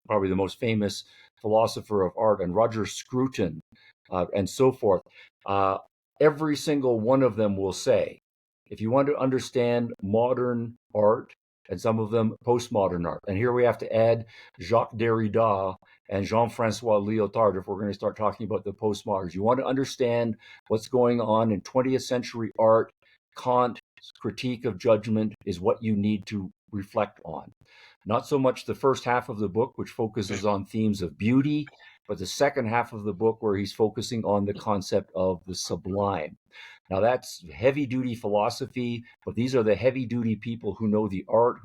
probably the most famous philosopher of art, and Roger Scruton, and so forth. Every single one of them will say, if you want to understand modern art, and some of them postmodern art, and here we have to add Jacques Derrida and Jean-Francois Lyotard if we're going to start talking about the postmoderns. You want to understand what's going on in 20th century art, Kant's Critique of Judgment is what you need to reflect on. Not so much the first half of the book, which focuses on themes of beauty, but the second half of the book where he's focusing on the concept of the sublime. Now, that's heavy-duty philosophy, but these are the heavy-duty people who know the art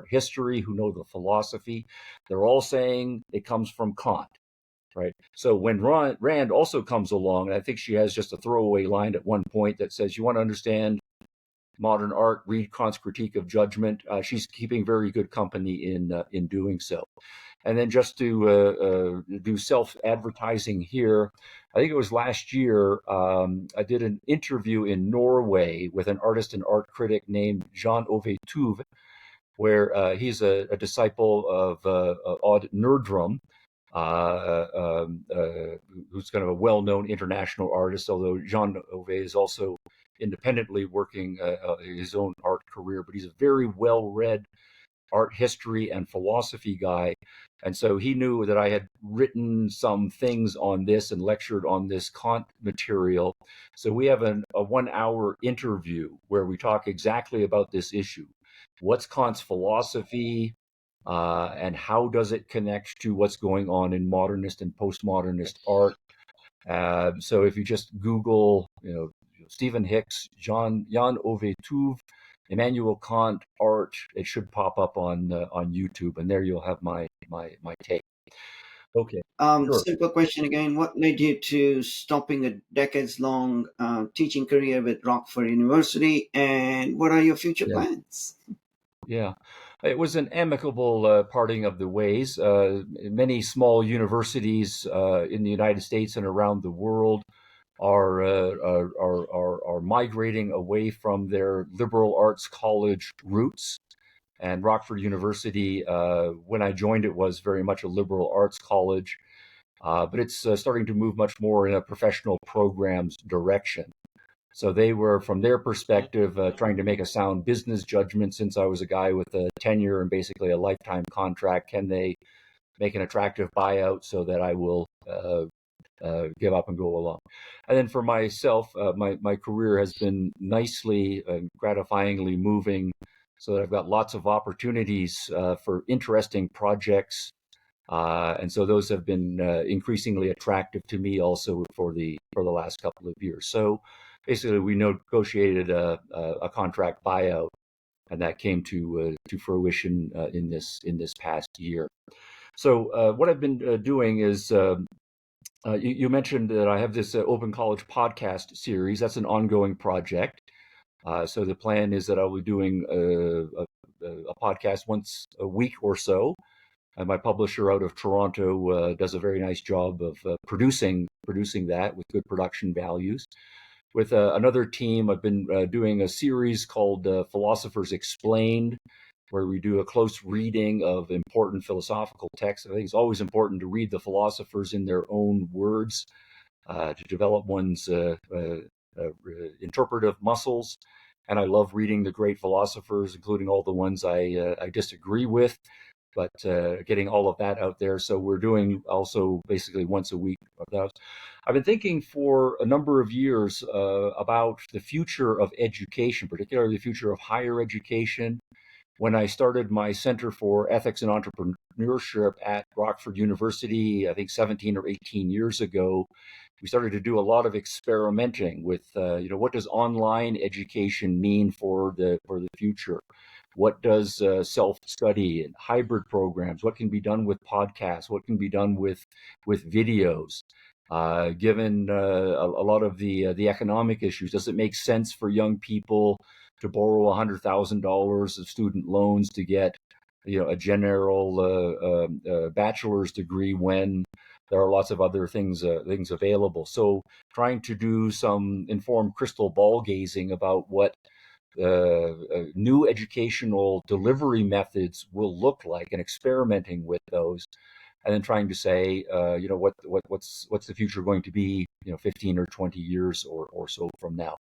history, who know the philosophy. They're all saying it comes from Kant. right? So when Rand also comes along, and I think she has just a throwaway line at one point that says, "You want to understand modern art, read Kant's Critique of Judgment." She's keeping very good company in doing so. And then just to do self-advertising here, I think it was last year, I did an interview in Norway with an artist and art critic named Jan Ove Tuve, where he's a disciple of Odd Nerdrum, who's kind of a well-known international artist, although Jean Ove is also independently working his own art career, but he's a very well-read art history and philosophy guy. And so he knew that I had written some things on this and lectured on this Kant material. So we have a 1-hour interview where we talk exactly about this issue. What's Kant's philosophy? And how does it connect to what's going on in modernist and postmodernist art? So if you just Google, Stephen Hicks, Jan Ove Tuve, Immanuel Kant art, it should pop up on YouTube, and there you'll have my take. Okay. Sure. Simple question again. What led you to stopping a decades-long teaching career with Rockford University, and what are your future Yeah. plans? Yeah, it was an amicable parting of the ways. Many small universities in the United States and around the world are migrating away from their liberal arts college roots. And Rockford University, when I joined it, was very much a liberal arts college, but it's starting to move much more in a professional programs direction. So they were, from their perspective, trying to make a sound business judgment. Since I was a guy with a tenure and basically a lifetime contract, can they make an attractive buyout so that I will give up and go along? And then for myself, my career has been nicely, gratifyingly moving, so that I've got lots of opportunities for interesting projects. And so those have been increasingly attractive to me also for the last couple of years. So basically, we negotiated a contract buyout, and that came to fruition in this past year. So what I've been doing is, you mentioned that I have this Open College podcast series. That's an ongoing project. So the plan is that I'll be doing a podcast once a week or so. And my publisher out of Toronto does a very nice job of producing that with good production values. With another team, I've been doing a series called Philosophers Explained, where we do a close reading of important philosophical texts. I think it's always important to read the philosophers in their own words to develop one's interpretive muscles. And I love reading the great philosophers, including all the ones I disagree with, but getting all of that out there. So we're doing also basically once a week of those. I've been thinking for a number of years about the future of education, particularly the future of higher education. When I started my Center for Ethics and Entrepreneurship at Rockford University, I think 17 or 18 years ago, we started to do a lot of experimenting with, what does online education mean for the future? What does self-study and hybrid programs? What can be done with podcasts? What can be done with videos? Given a lot of the economic issues, does it make sense for young people to borrow $100,000 of student loans to get, a general bachelor's degree when there are lots of other things available? So trying to do some informed crystal ball gazing about what new educational delivery methods will look like, and experimenting with those, and then trying to say, what's the future going to be, 15 or 20 years or so from now.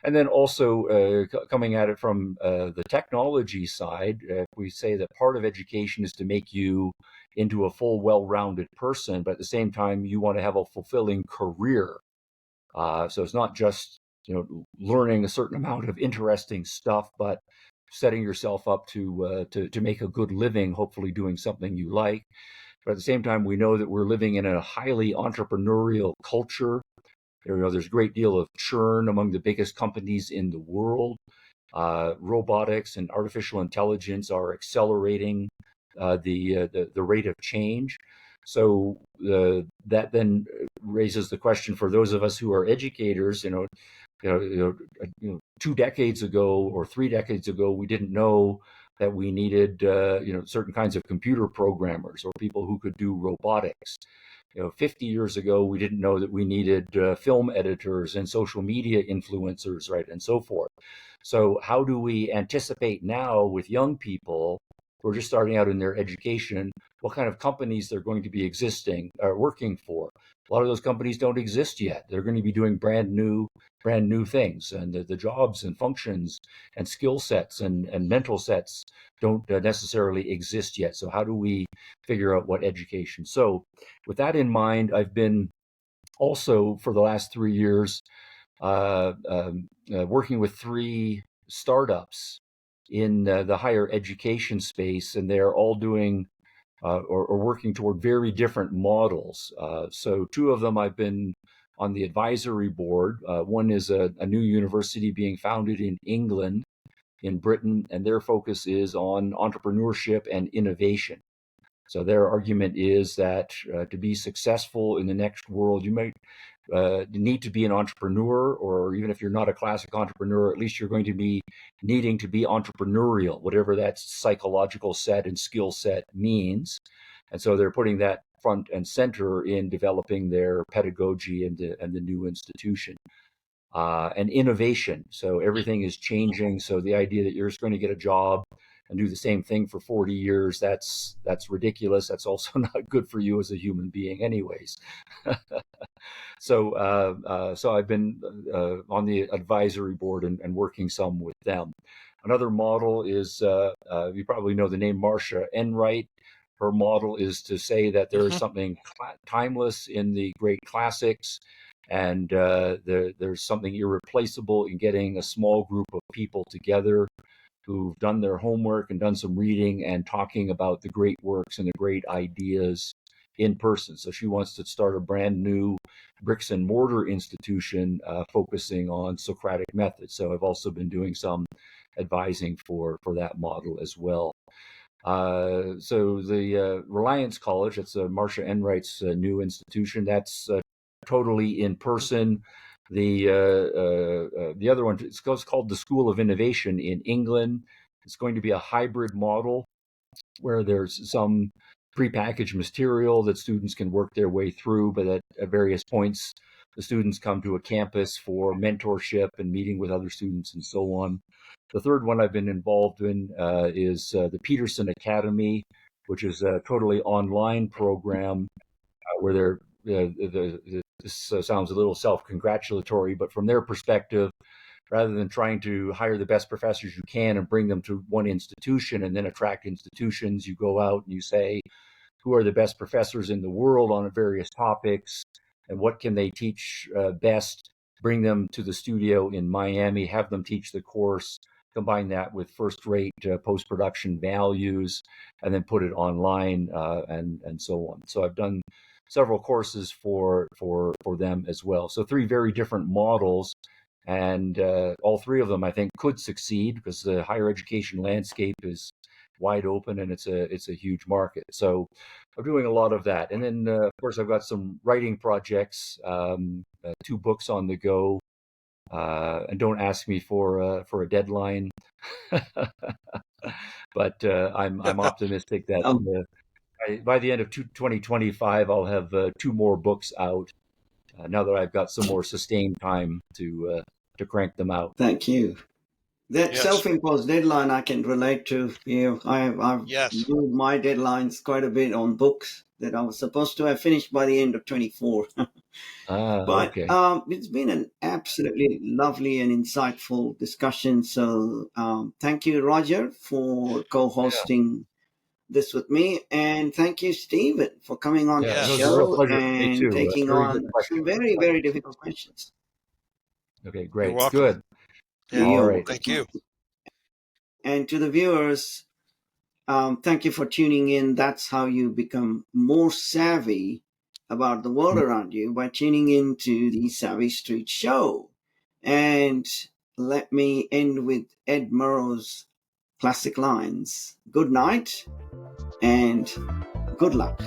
And then also coming at it from the technology side, we say that part of education is to make you into a full, well-rounded person, but at the same time, you want to have a fulfilling career. So it's not just learning a certain amount of interesting stuff, but setting yourself up to make a good living, hopefully doing something you like. But at the same time, we know that we're living in a highly entrepreneurial culture. There's a great deal of churn among the biggest companies in the world. Robotics and artificial intelligence are accelerating the rate of change. So that then raises the question for those of us who are educators. 2 decades ago or 3 decades ago, we didn't know that we needed certain kinds of computer programmers or people who could do robotics. 50 years ago, we didn't know that we needed film editors and social media influencers, right, and so forth. So how do we anticipate now with young people who are just starting out in their education, what kind of companies they're going to be working for? A lot of those companies don't exist yet. They're going to be doing brand new things, and the jobs and functions and skill sets and mental sets don't necessarily exist yet. So how do we figure out what education? So with that in mind, I've been also for the last 3 years working with 3 startups in the higher education space, and they're all doing or working toward very different models. So 2 of them I've been on the advisory board. One is a new university being founded in England, in Britain, and their focus is on entrepreneurship and innovation. So their argument is that to be successful in the next world, you might need to be an entrepreneur, or even if you're not a classic entrepreneur, at least you're going to be needing to be entrepreneurial, whatever that psychological set and skill set means. And so they're putting that front and center in developing their pedagogy and the new institution. And innovation. So everything is changing. So the idea that you're just going to get a job and do the same thing for 40 years, that's ridiculous. That's also not good for you as a human being anyways. So I've been on the advisory board and working some with them. Another model is, you probably know the name Marcia Enright. Her model is to say that there is something timeless in the great classics, and there's something irreplaceable in getting a small group of people together who've done their homework and done some reading and talking about the great works and the great ideas in person. So she wants to start a brand new bricks and mortar institution focusing on Socratic methods. So I've also been doing some advising for that model as well. So the Reliance College, it's Marcia Enright's new institution, that's totally in person. The other one, it's called the School of Innovation in England. It's going to be a hybrid model where there's some prepackaged material that students can work their way through, but at various points, the students come to a campus for mentorship and meeting with other students and so on. The third one I've been involved in is the Peterson Academy, which is a totally online program where they're this sounds a little self-congratulatory, but from their perspective, rather than trying to hire the best professors you can and bring them to one institution and then attract institutions, you go out and you say, who are the best professors in the world on various topics, and what can they teach best? Bring them to the studio in Miami, have them teach the course, combine that with first-rate post-production values, and then put it online and so on. So I've done several courses for them as well. So 3 very different models, and all 3 of them I think could succeed because the higher education landscape is wide open and it's a huge market. So I'm doing a lot of that, and then of course I've got some writing projects, 2 books on the go, and don't ask me for a deadline, but I'm optimistic that. By the end of 2025, I'll have 2 more books out. Now that I've got some more sustained time to crank them out. Thank you. That self-imposed deadline I can relate to. I've moved my deadlines quite a bit on books that I was supposed to have finished by the end of 24. But okay. It's been an absolutely lovely and insightful discussion. So thank you, Roger, for co-hosting this with me, and thank you, Stephen, for coming on the It was a real show pleasure for me and too. taking Very good on question. some very, very difficult questions. Okay, You're great. welcome. Good. Yeah, All right. thank you. And to the viewers, thank you for tuning in. That's how you become more savvy about the world around you, by tuning into the Savvy Street Show. And let me end with Ed Murrow's classic lines. Good night and good luck.